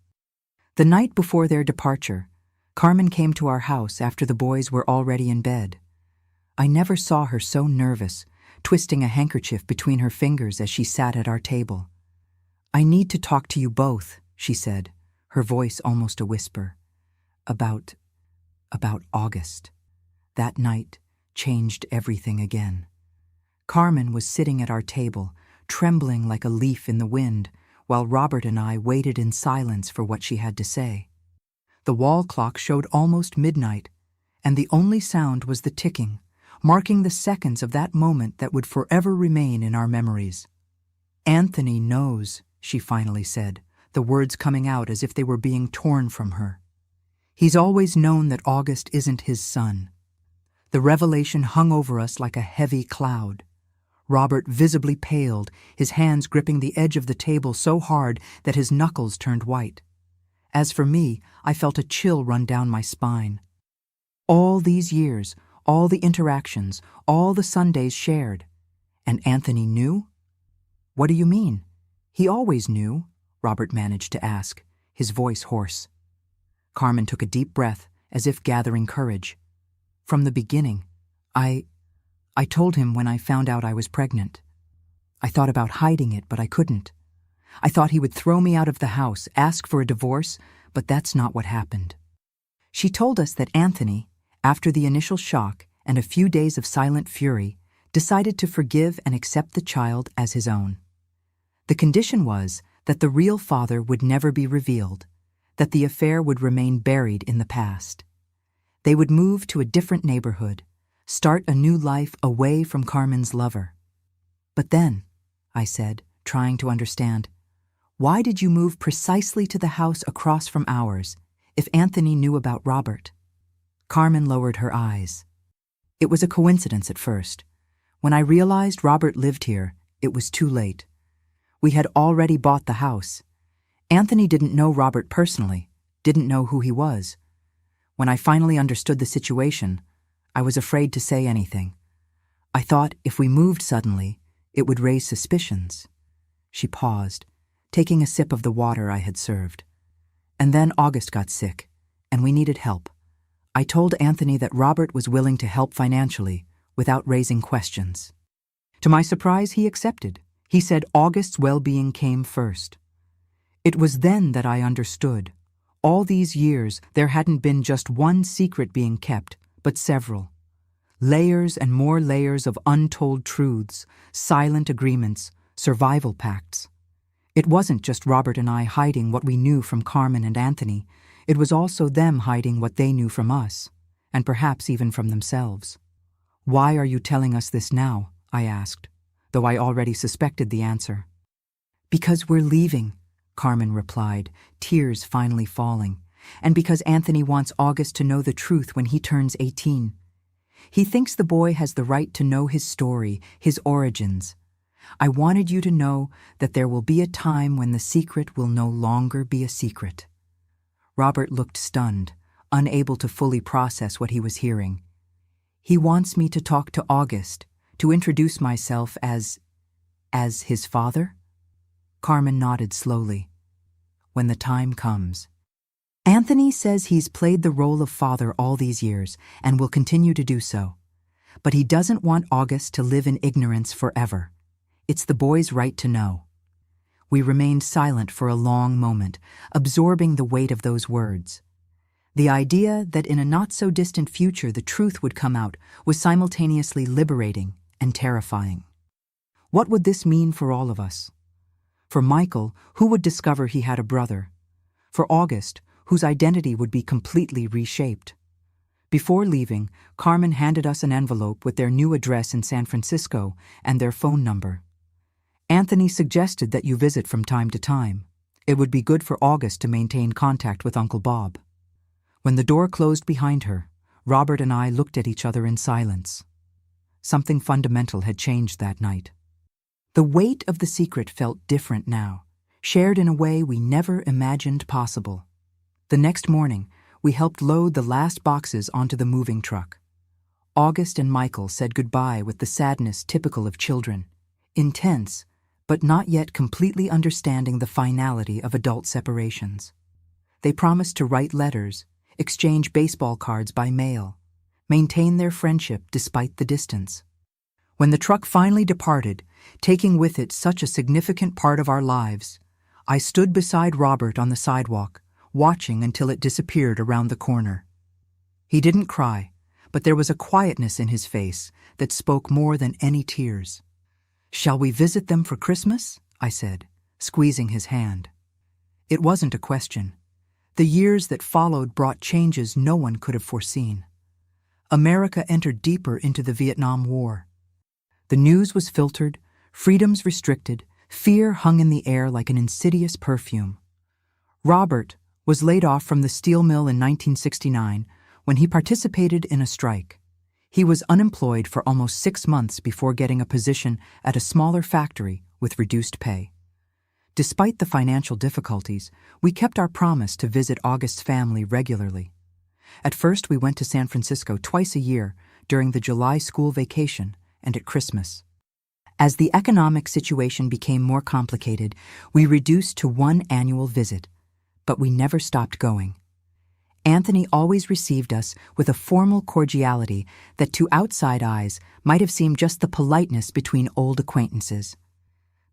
The night before their departure, Carmen came to our house after the boys were already in bed. I never saw her so nervous, twisting a handkerchief between her fingers as she sat at our table. "I need to talk to you both," she said, her voice almost a whisper. About August. That night changed everything again. Carmen was sitting at our table, trembling like a leaf in the wind, while Robert and I waited in silence for what she had to say. The wall clock showed almost midnight, and the only sound was the ticking, marking the seconds of that moment that would forever remain in our memories. "Anthony knows," she finally said, the words coming out as if they were being torn from her. "He's always known that August isn't his son." The revelation hung over us like a heavy cloud. Robert visibly paled, his hands gripping the edge of the table so hard that his knuckles turned white. As for me, I felt a chill run down my spine. All these years, all the interactions, all the Sundays shared. And Anthony knew? "What do you mean?" "He always knew," Robert managed to ask, his voice hoarse. Carmen took a deep breath, as if gathering courage. "From the beginning, I told him when I found out I was pregnant. I thought about hiding it, but I couldn't. I thought he would throw me out of the house, ask for a divorce, but that's not what happened." She told us that Anthony, after the initial shock and a few days of silent fury, decided to forgive and accept the child as his own. The condition was that the real father would never be revealed, that the affair would remain buried in the past. They would move to a different neighborhood, start a new life away from Carmen's lover. "But then," I said, trying to understand, "why did you move precisely to the house across from ours? if Anthony knew about Robert. Carmen lowered her eyes. It was a coincidence at first. When I realized Robert lived here, it was too late. We had already bought the house. Anthony didn't know Robert personally, didn't know who he was. When I finally understood the situation, I was afraid to say anything. I thought if we moved suddenly, it would raise suspicions. She paused, taking a sip of the water I had served. And then August got sick, and we needed help. I told Anthony that Robert was willing to help financially, without raising questions. To my surprise, he accepted. He said August's well-being came first. It was then that I understood. All these years, there hadn't been just one secret being kept, but several. Layers and more layers of untold truths, silent agreements, survival pacts. It wasn't just Robert and I hiding what we knew from Carmen and Anthony. It was also them hiding what they knew from us, and perhaps even from themselves. "Why are you telling us this now?" I asked, though I already suspected the answer. "Because we're leaving," Carmen replied, tears finally falling, "and because Anthony wants August to know the truth when he turns 18. He thinks the boy has the right to know his story, his origins. I wanted you to know that there will be a time when the secret will no longer be a secret." Robert looked stunned, unable to fully process what he was hearing. "He wants me to talk to August, to introduce myself as his father?" Carmen nodded slowly. "When the time comes. Anthony says he's played the role of father all these years and will continue to do so. But he doesn't want August to live in ignorance forever. It's the boy's right to know." We remained silent for a long moment, absorbing the weight of those words. The idea that in a not-so-distant future the truth would come out was simultaneously liberating and terrifying. What would this mean for all of us? For Michael, who would discover he had a brother? For August, whose identity would be completely reshaped? Before leaving, Carmen handed us an envelope with their new address in San Francisco and their phone number. "Anthony suggested that you visit from time to time. It would be good for August to maintain contact with Uncle Bob." When the door closed behind her, Robert and I looked at each other in silence. Something fundamental had changed that night. The weight of the secret felt different now, shared in a way we never imagined possible. The next morning, we helped load the last boxes onto the moving truck. August and Michael said goodbye with the sadness typical of children, intense, but not yet completely understanding the finality of adult separations. They promised to write letters, exchange baseball cards by mail, maintain their friendship despite the distance. When the truck finally departed, taking with it such a significant part of our lives, I stood beside Robert on the sidewalk, watching until it disappeared around the corner. He didn't cry, but there was a quietness in his face that spoke more than any tears. "Shall we visit them for Christmas?" I said, squeezing his hand. It wasn't a question. The years that followed brought changes no one could have foreseen. America entered deeper into the Vietnam War. The news was filtered, freedoms restricted, fear hung in the air like an insidious perfume. Robert was laid off from the steel mill in 1969 when he participated in a strike. He was unemployed for almost 6 months before getting a position at a smaller factory with reduced pay. Despite the financial difficulties, we kept our promise to visit August's family regularly. At first, we went to San Francisco twice a year during the July school vacation and at Christmas. As the economic situation became more complicated, we reduced to one annual visit, but we never stopped going. Anthony always received us with a formal cordiality that to outside eyes might have seemed just the politeness between old acquaintances.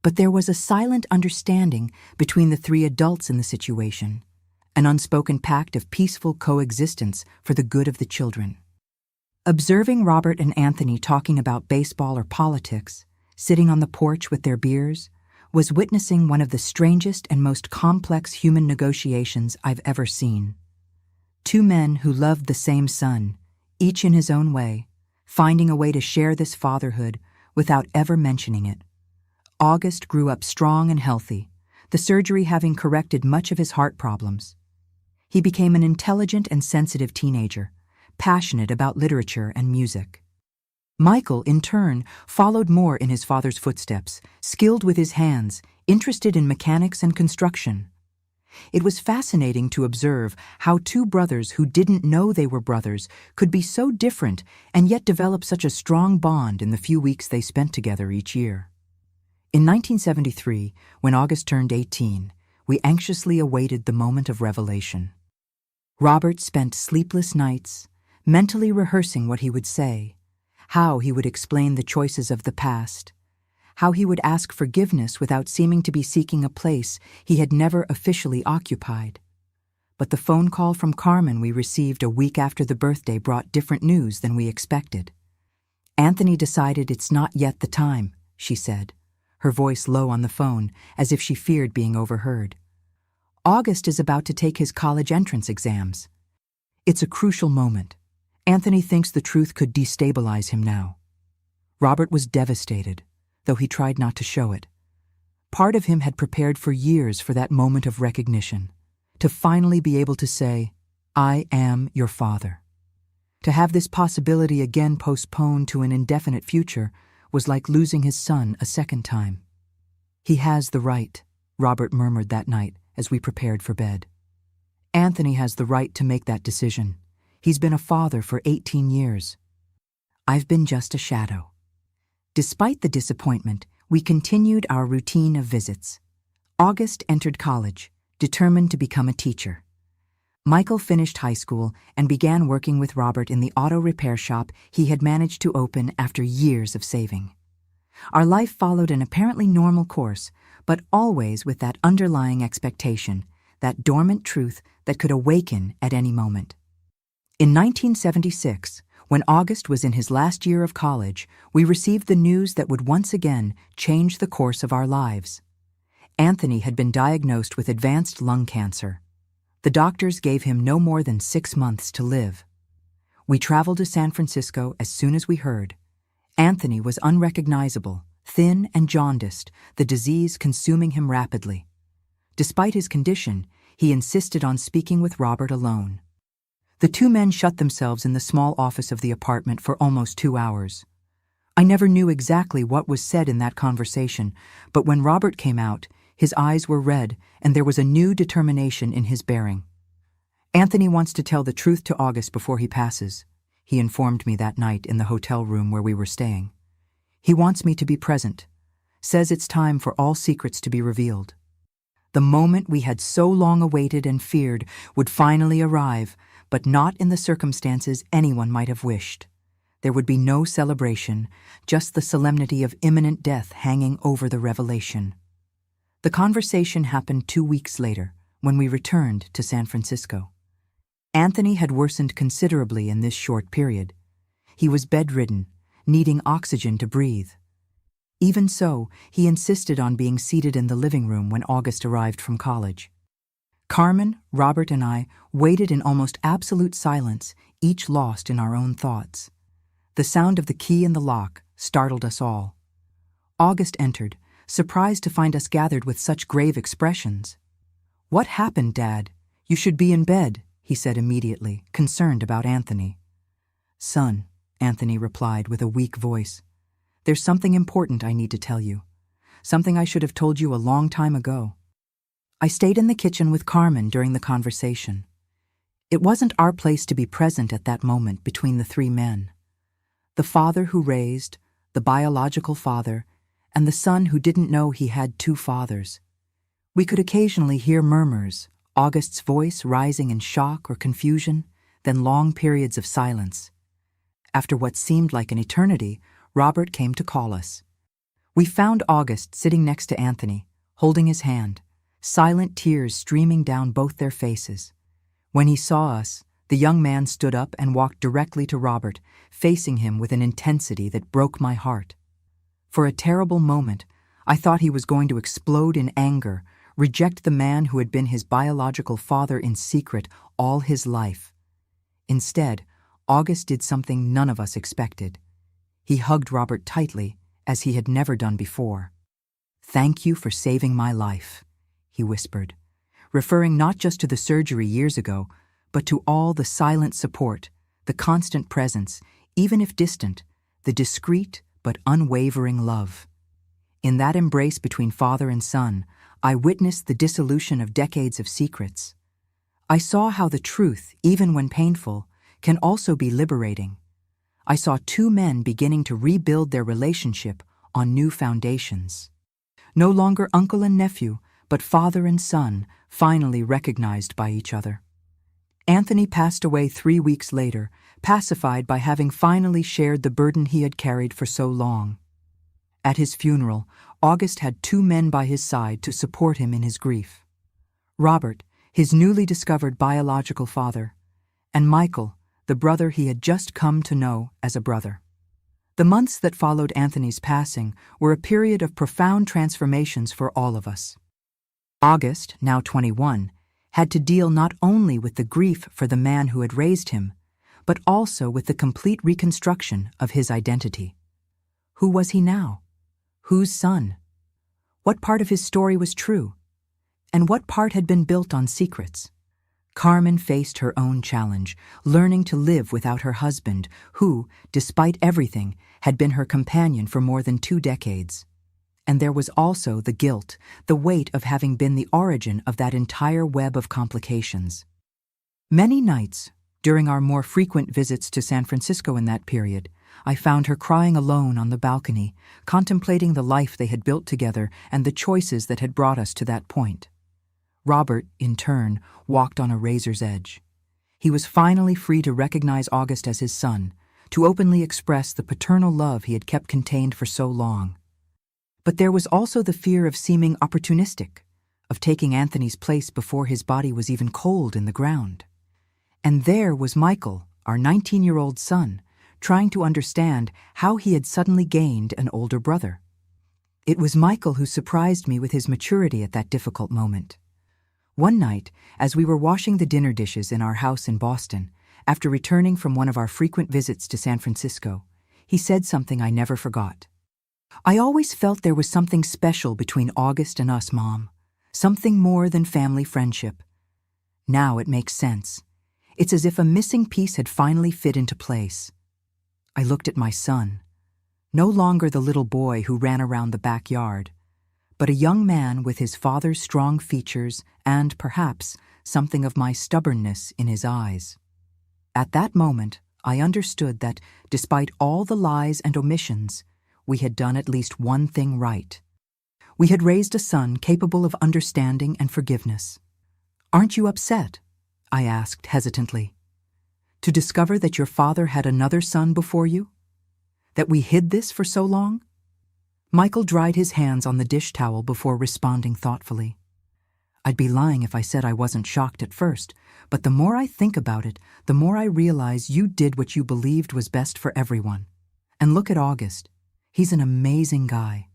But there was a silent understanding between the 3 adults in the situation, an unspoken pact of peaceful coexistence for the good of the children. Observing Robert and Anthony talking about baseball or politics, sitting on the porch with their beers, was witnessing one of the strangest and most complex human negotiations I've ever seen. 2 men who loved the same son, each in his own way, finding a way to share this fatherhood without ever mentioning it. August grew up strong and healthy, the surgery having corrected much of his heart problems. He became an intelligent and sensitive teenager, passionate about literature and music. Michael, in turn, followed more in his father's footsteps, skilled with his hands, interested in mechanics and construction. It was fascinating to observe how two brothers who didn't know they were brothers could be so different and yet develop such a strong bond in the few weeks they spent together each year. In 1973, when August turned 18, we anxiously awaited the moment of revelation. Robert spent sleepless nights, mentally rehearsing what he would say, how he would explain the choices of the past, how he would ask forgiveness without seeming to be seeking a place he had never officially occupied. But the phone call from Carmen we received a week after the birthday brought different news than we expected. "Anthony decided it's not yet the time," she said, her voice low on the phone, as if she feared being overheard. "August is about to take his college entrance exams. It's a crucial moment. Anthony thinks the truth could destabilize him now." Robert was devastated, though he tried not to show it. Part of him had prepared for years for that moment of recognition, to finally be able to say, "I am your father." To have this possibility again postponed to an indefinite future was like losing his son a second time. "He has the right," Robert murmured that night as we prepared for bed. "Anthony has the right to make that decision. He's been a father for 18 years. I've been just a shadow." Despite the disappointment, we continued our routine of visits. August entered college, determined to become a teacher. Michael finished high school and began working with Robert in the auto repair shop he had managed to open after years of saving. Our life followed an apparently normal course, but always with that underlying expectation, that dormant truth that could awaken at any moment. In 1976, when August was in his last year of college, we received the news that would once again change the course of our lives. Anthony had been diagnosed with advanced lung cancer. The doctors gave him no more than 6 months to live. We traveled to San Francisco as soon as we heard. Anthony was unrecognizable, thin and jaundiced, the disease consuming him rapidly. Despite his condition, he insisted on speaking with Robert alone. The two men shut themselves in the small office of the apartment for almost 2 hours. I never knew exactly what was said in that conversation, but when Robert came out, his eyes were red and there was a new determination in his bearing. "Anthony wants to tell the truth to August before he passes," he informed me that night in the hotel room where we were staying. "He wants me to be present. Says it's time for all secrets to be revealed." The moment we had so long awaited and feared would finally arrive, but not in the circumstances anyone might have wished. There would be no celebration, just the solemnity of imminent death hanging over the revelation. The conversation happened 2 weeks later, when we returned to San Francisco. Anthony had worsened considerably in this short period. He was bedridden, needing oxygen to breathe. Even so, he insisted on being seated in the living room when August arrived from college. Carmen, Robert, and I waited in almost absolute silence, each lost in our own thoughts. The sound of the key in the lock startled us all. August entered, surprised to find us gathered with such grave expressions. "What happened, Dad? You should be in bed," he said immediately, concerned about Anthony. "Son," Anthony replied with a weak voice, "there's something important I need to tell you. Something I should have told you a long time ago." I stayed in the kitchen with Carmen during the conversation. It wasn't our place to be present at that moment between the three men. The father who raised, the biological father, and the son who didn't know he had two fathers. We could occasionally hear murmurs, August's voice rising in shock or confusion, then long periods of silence. After what seemed like an eternity, Robert came to call us. We found August sitting next to Anthony, holding his hand, silent tears streaming down both their faces. When he saw us, the young man stood up and walked directly to Robert, facing him with an intensity that broke my heart. For a terrible moment, I thought he was going to explode in anger, reject the man who had been his biological father in secret all his life. Instead, August did something none of us expected. He hugged Robert tightly, as he had never done before. "Thank you for saving my life," he whispered, referring not just to the surgery years ago, but to all the silent support, the constant presence, even if distant, the discreet but unwavering love. In that embrace between father and son, I witnessed the dissolution of decades of secrets. I saw how the truth, even when painful, can also be liberating. I saw two men beginning to rebuild their relationship on new foundations. No longer uncle and nephew, but father and son, finally recognized by each other. Anthony passed away 3 weeks later, pacified by having finally shared the burden he had carried for so long. At his funeral, August had 2 men by his side to support him in his grief. Robert, his newly discovered biological father, and Michael, the brother he had just come to know as a brother. The months that followed Anthony's passing were a period of profound transformations for all of us. August, now 21, had to deal not only with the grief for the man who had raised him, but also with the complete reconstruction of his identity. Who was he now? Whose son? What part of his story was true? And what part had been built on secrets? Carmen faced her own challenge, learning to live without her husband, who, despite everything, had been her companion for more than 2 decades. And there was also the guilt, the weight of having been the origin of that entire web of complications. Many nights, during our more frequent visits to San Francisco in that period, I found her crying alone on the balcony, contemplating the life they had built together and the choices that had brought us to that point. Robert, in turn, walked on a razor's edge. He was finally free to recognize August as his son, to openly express the paternal love he had kept contained for so long. But there was also the fear of seeming opportunistic, of taking Anthony's place before his body was even cold in the ground. And there was Michael, our 19-year-old son, trying to understand how he had suddenly gained an older brother. It was Michael who surprised me with his maturity at that difficult moment. One night, as we were washing the dinner dishes in our house in Boston, after returning from one of our frequent visits to San Francisco, he said something I never forgot. "I always felt there was something special between August and us, Mom. Something more than family friendship. Now it makes sense. It's as if a missing piece had finally fit into place." I looked at my son, no longer the little boy who ran around the backyard, but a young man with his father's strong features and, perhaps, something of my stubbornness in his eyes. At that moment, I understood that, despite all the lies and omissions, we had done at least one thing right. We had raised a son capable of understanding and forgiveness. "Aren't you upset?" I asked hesitantly. "To discover that your father had another son before you? That we hid this for so long?" Michael dried his hands on the dish towel before responding thoughtfully. "I'd be lying if I said I wasn't shocked at first, but the more I think about it, the more I realize you did what you believed was best for everyone. And look at August. He's an amazing guy.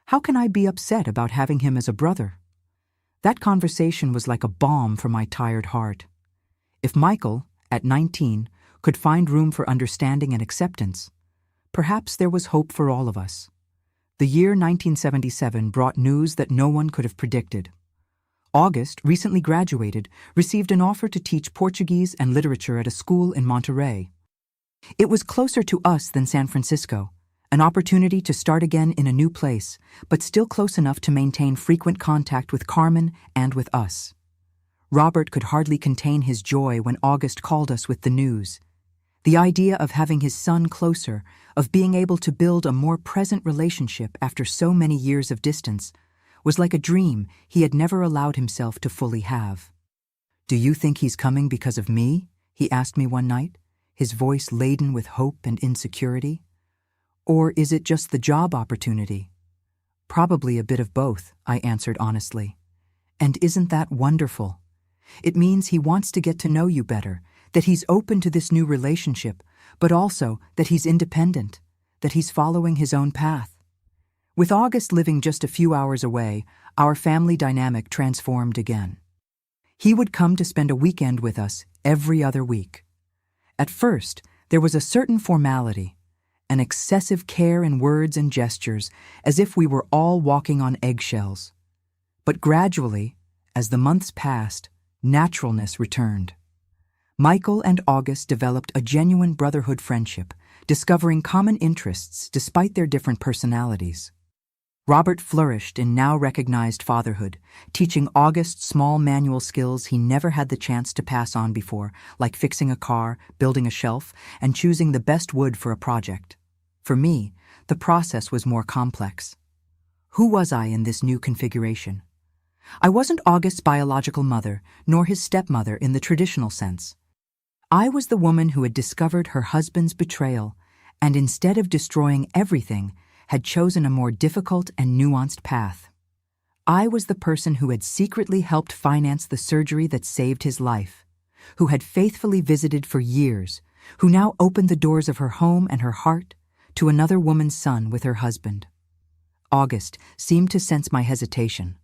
How can I be upset about having him as a brother?" That conversation was like a balm for my tired heart. If Michael, at 19, could find room for understanding and acceptance, perhaps there was hope for all of us. The year 1977 brought news that no one could have predicted. August, recently graduated, received an offer to teach Portuguese and literature at a school in Monterey. It was closer to us than San Francisco, an opportunity to start again in a new place, but still close enough to maintain frequent contact with Carmen and with us. Robert could hardly contain his joy when August called us with the news. The idea of having his son closer, of being able to build a more present relationship after so many years of distance, was like a dream he had never allowed himself to fully have. "Do you think he's coming because of me?" he asked me one night, his voice laden with hope and insecurity. "Or is it just the job opportunity?" "Probably a bit of both," I answered honestly. "And isn't that wonderful? It means he wants to get to know you better, that he's open to this new relationship, but also that he's independent, that he's following his own path." With August living just a few hours away, our family dynamic transformed again. He would come to spend a weekend with us every other week. At first, there was a certain formality, an excessive care in words and gestures, as if we were all walking on eggshells. But gradually, as the months passed, naturalness returned. Michael and August developed a genuine brotherhood friendship, discovering common interests despite their different personalities. Robert flourished in now recognized fatherhood, teaching August small manual skills he never had the chance to pass on before, like fixing a car, building a shelf, and choosing the best wood for a project. For me, the process was more complex. Who was I in this new configuration? I wasn't August's biological mother, nor his stepmother in the traditional sense. I was the woman who had discovered her husband's betrayal, and instead of destroying everything, had chosen a more difficult and nuanced path. I was the person who had secretly helped finance the surgery that saved his life, who had faithfully visited for years, who now opened the doors of her home and her heart to another woman's son with her husband. August seemed to sense my hesitation.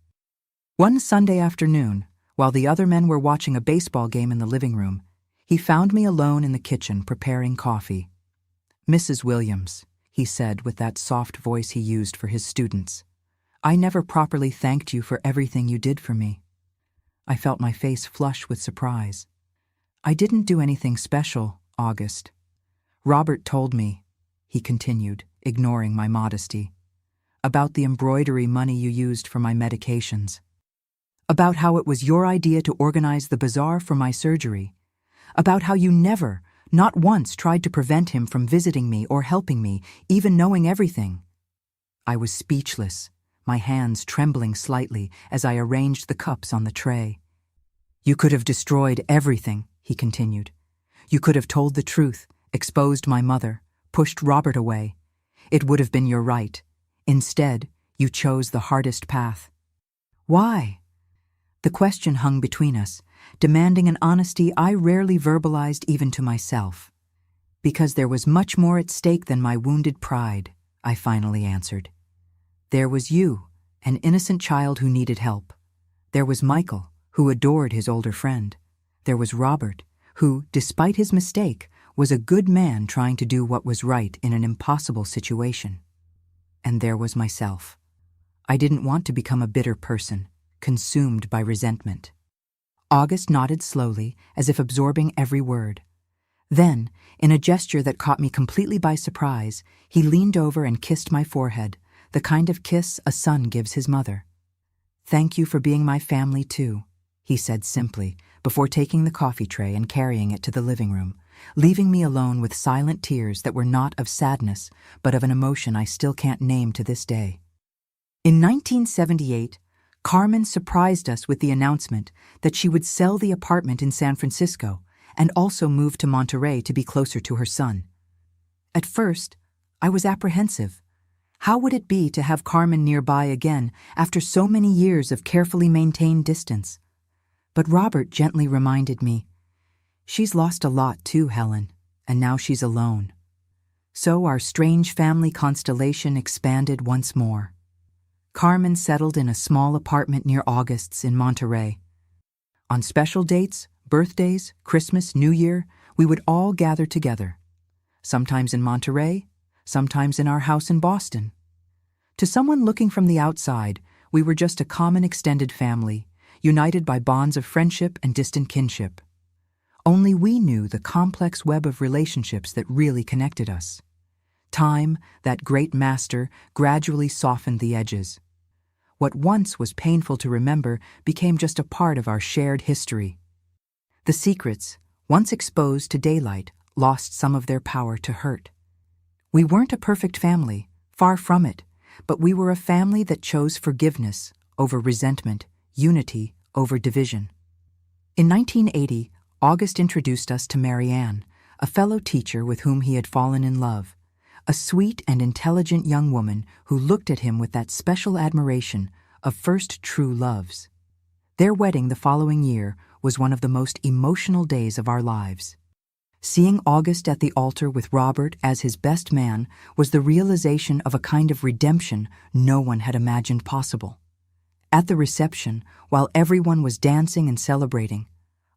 One Sunday afternoon, while the other men were watching a baseball game in the living room, he found me alone in the kitchen preparing coffee. "Mrs. Williams," he said with that soft voice he used for his students, "I never properly thanked you for everything you did for me." I felt my face flush with surprise. "I didn't do anything special, August. Robert told me," he continued, ignoring my modesty, "about the embroidery money you used for my medications. About how it was your idea to organize the bazaar for my surgery. About how you never, not once, tried to prevent him from visiting me or helping me, even knowing everything." I was speechless, my hands trembling slightly as I arranged the cups on the tray. "You could have destroyed everything," he continued. "You could have told the truth, exposed my mother, pushed Robert away. It would have been your right. Instead, you chose the hardest path." "Why?" The question hung between us, demanding an honesty I rarely verbalized even to myself. "Because there was much more at stake than my wounded pride," I finally answered. "There was you, an innocent child who needed help. There was Michael, who adored his older friend. There was Robert, who, despite his mistake, was a good man trying to do what was right in an impossible situation. And there was myself. I didn't want to become a bitter person, consumed by resentment." August nodded slowly, as if absorbing every word. Then, in a gesture that caught me completely by surprise, he leaned over and kissed my forehead, the kind of kiss a son gives his mother. "Thank you for being my family too," he said simply, before taking the coffee tray and carrying it to the living room, leaving me alone with silent tears that were not of sadness, but of an emotion I still can't name to this day. In 1978, Carmen surprised us with the announcement that she would sell the apartment in San Francisco and also move to Monterey to be closer to her son. At first, I was apprehensive. How would it be to have Carmen nearby again after so many years of carefully maintained distance? But Robert gently reminded me, "She's lost a lot too, Helen, and now she's alone." So our strange family constellation expanded once more. Carmen settled in a small apartment near August's in Monterey. On special dates, birthdays, Christmas, New Year, we would all gather together. Sometimes in Monterey, sometimes in our house in Boston. To someone looking from the outside, we were just a common extended family, united by bonds of friendship and distant kinship. Only we knew the complex web of relationships that really connected us. Time, that great master, gradually softened the edges. What once was painful to remember became just a part of our shared history. The secrets, once exposed to daylight, lost some of their power to hurt. We weren't a perfect family, far from it, but we were a family that chose forgiveness over resentment, unity over division. In 1980, August introduced us to Marianne, a fellow teacher with whom he had fallen in love, a sweet and intelligent young woman who looked at him with that special admiration of first true loves. Their wedding the following year was one of the most emotional days of our lives. Seeing August at the altar with Robert as his best man was the realization of a kind of redemption no one had imagined possible. At the reception, while everyone was dancing and celebrating,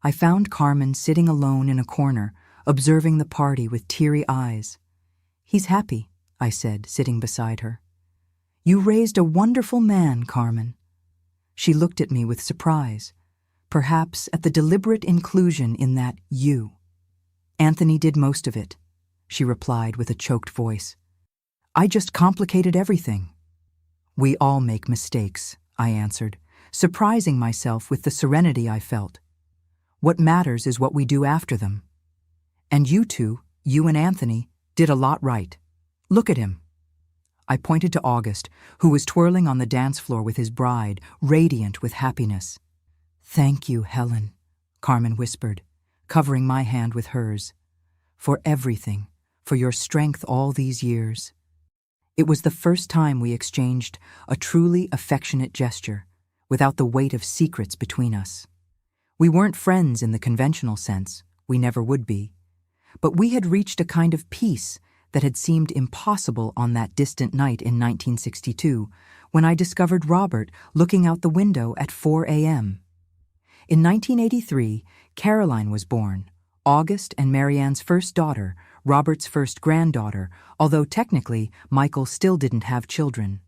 I found Carmen sitting alone in a corner, observing the party with teary eyes. "He's happy," I said, sitting beside her. "You raised a wonderful man, Carmen." She looked at me with surprise, perhaps at the deliberate inclusion in that you. Anthony did most of it, she replied with a choked voice. I just complicated everything. We all make mistakes, I answered, surprising myself with the serenity I felt. What matters is what we do after them. And you two, you and Anthony, did a lot right. Look at him. I pointed to August, who was twirling on the dance floor with his bride, radiant with happiness. Thank you, Helen, Carmen whispered, covering my hand with hers. For everything, for your strength all these years. It was the first time we exchanged a truly affectionate gesture, without the weight of secrets between us. We weren't friends in the conventional sense, we never would be, but we had reached a kind of peace that had seemed impossible on that distant night in 1962, when I discovered Robert looking out the window at 4 a.m. In 1983, Caroline was born, August and Marianne's first daughter, Robert's first granddaughter, although technically Michael still didn't have children.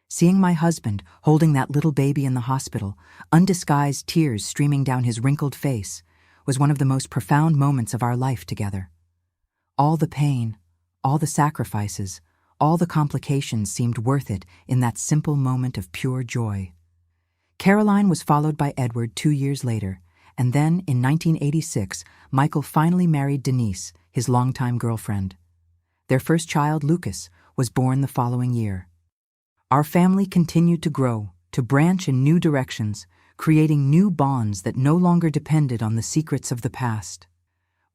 Seeing my husband holding that little baby in the hospital, undisguised tears streaming down his wrinkled face, was one of the most profound moments of our life together. All the pain, all the sacrifices, all the complications seemed worth it in that simple moment of pure joy. Caroline was followed by Edward 2 years later, and then, in 1986, Michael finally married Denise, his longtime girlfriend. Their first child, Lucas, was born the following year. Our family continued to grow, to branch in new directions, creating new bonds that no longer depended on the secrets of the past.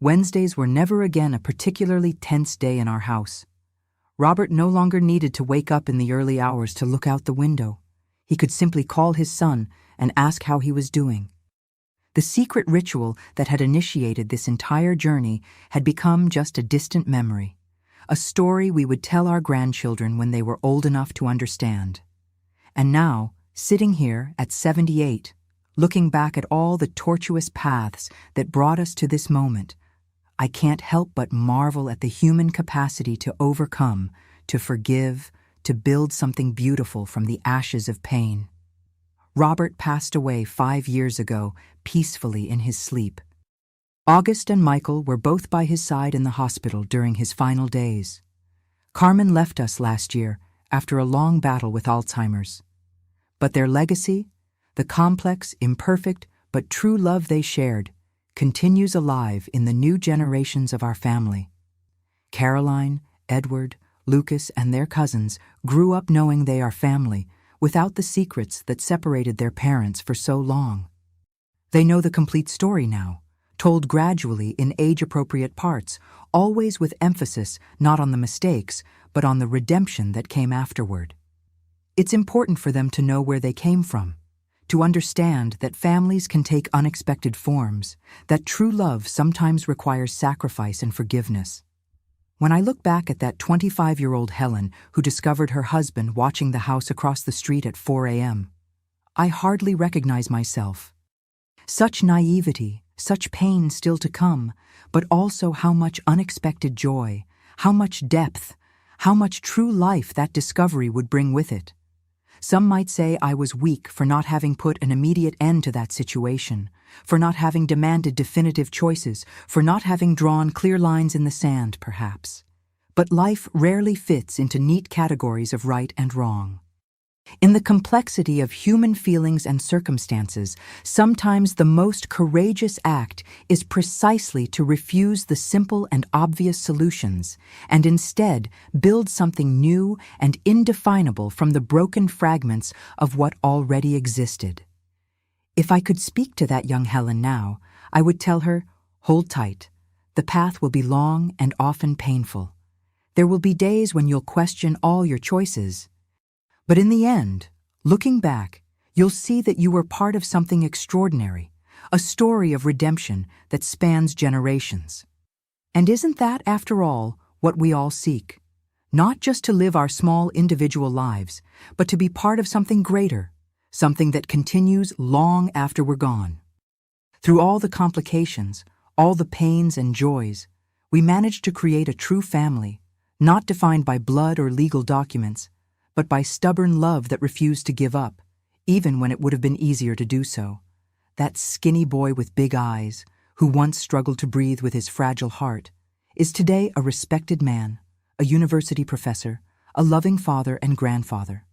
Wednesdays were never again a particularly tense day in our house. Robert no longer needed to wake up in the early hours to look out the window. He could simply call his son and ask how he was doing. The secret ritual that had initiated this entire journey had become just a distant memory, a story we would tell our grandchildren when they were old enough to understand. And now, sitting here at 78, looking back at all the tortuous paths that brought us to this moment, I can't help but marvel at the human capacity to overcome, to forgive, to build something beautiful from the ashes of pain. Robert passed away 5 years ago, peacefully in his sleep. August and Michael were both by his side in the hospital during his final days. Carmen left us last year after a long battle with Alzheimer's. But their legacy, the complex, imperfect, but true love they shared, continues alive in the new generations of our family. Caroline, Edward, Lucas, and their cousins grew up knowing they are family, without the secrets that separated their parents for so long. They know the complete story now, told gradually in age-appropriate parts, always with emphasis not on the mistakes, but on the redemption that came afterward. It's important for them to know where they came from, to understand that families can take unexpected forms, that true love sometimes requires sacrifice and forgiveness. When I look back at that 25-year-old Helen who discovered her husband watching the house across the street at 4 a.m., I hardly recognize myself. Such naivety, such pain still to come, but also how much unexpected joy, how much depth, how much true life that discovery would bring with it. Some might say I was weak for not having put an immediate end to that situation, for not having demanded definitive choices, for not having drawn clear lines in the sand, perhaps. But life rarely fits into neat categories of right and wrong. In the complexity of human feelings and circumstances, sometimes the most courageous act is precisely to refuse the simple and obvious solutions, and instead build something new and indefinable from the broken fragments of what already existed. If I could speak to that young Helen now, I would tell her, hold tight. The path will be long and often painful. There will be days when you'll question all your choices. But in the end, looking back, you'll see that you were part of something extraordinary, a story of redemption that spans generations. And isn't that, after all, what we all seek? Not just to live our small individual lives, but to be part of something greater, something that continues long after we're gone. Through all the complications, all the pains and joys, we managed to create a true family, not defined by blood or legal documents, but by stubborn love that refused to give up, even when it would have been easier to do so. That skinny boy with big eyes, who once struggled to breathe with his fragile heart, is today a respected man, a university professor, a loving father and grandfather.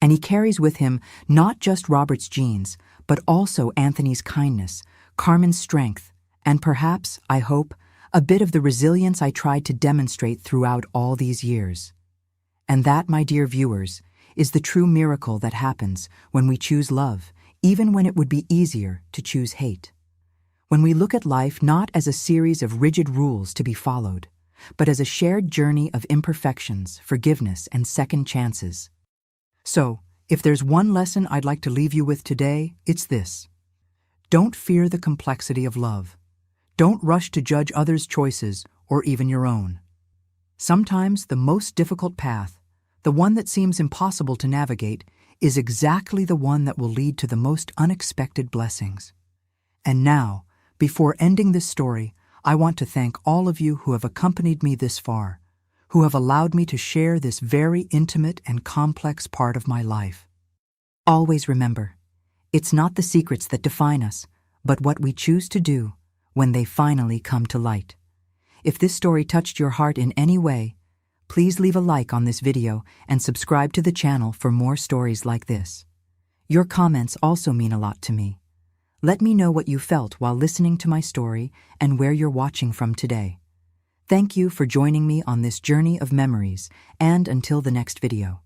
And he carries with him not just Robert's genes, but also Anthony's kindness, Carmen's strength, and perhaps, I hope, a bit of the resilience I tried to demonstrate throughout all these years. And that, my dear viewers, is the true miracle that happens when we choose love, even when it would be easier to choose hate. When we look at life not as a series of rigid rules to be followed, but as a shared journey of imperfections, forgiveness, and second chances. So, if there's one lesson I'd like to leave you with today, it's this. Don't fear the complexity of love. Don't rush to judge others' choices or even your own. Sometimes the most difficult path, the one that seems impossible to navigate, is exactly the one that will lead to the most unexpected blessings. And now, before ending this story, I want to thank all of you who have accompanied me this far, who have allowed me to share this very intimate and complex part of my life. Always remember, it's not the secrets that define us, but what we choose to do when they finally come to light. If this story touched your heart in any way, please leave a like on this video and subscribe to the channel for more stories like this. Your comments also mean a lot to me. Let me know what you felt while listening to my story and where you're watching from today. Thank you for joining me on this journey of memories, and until the next video.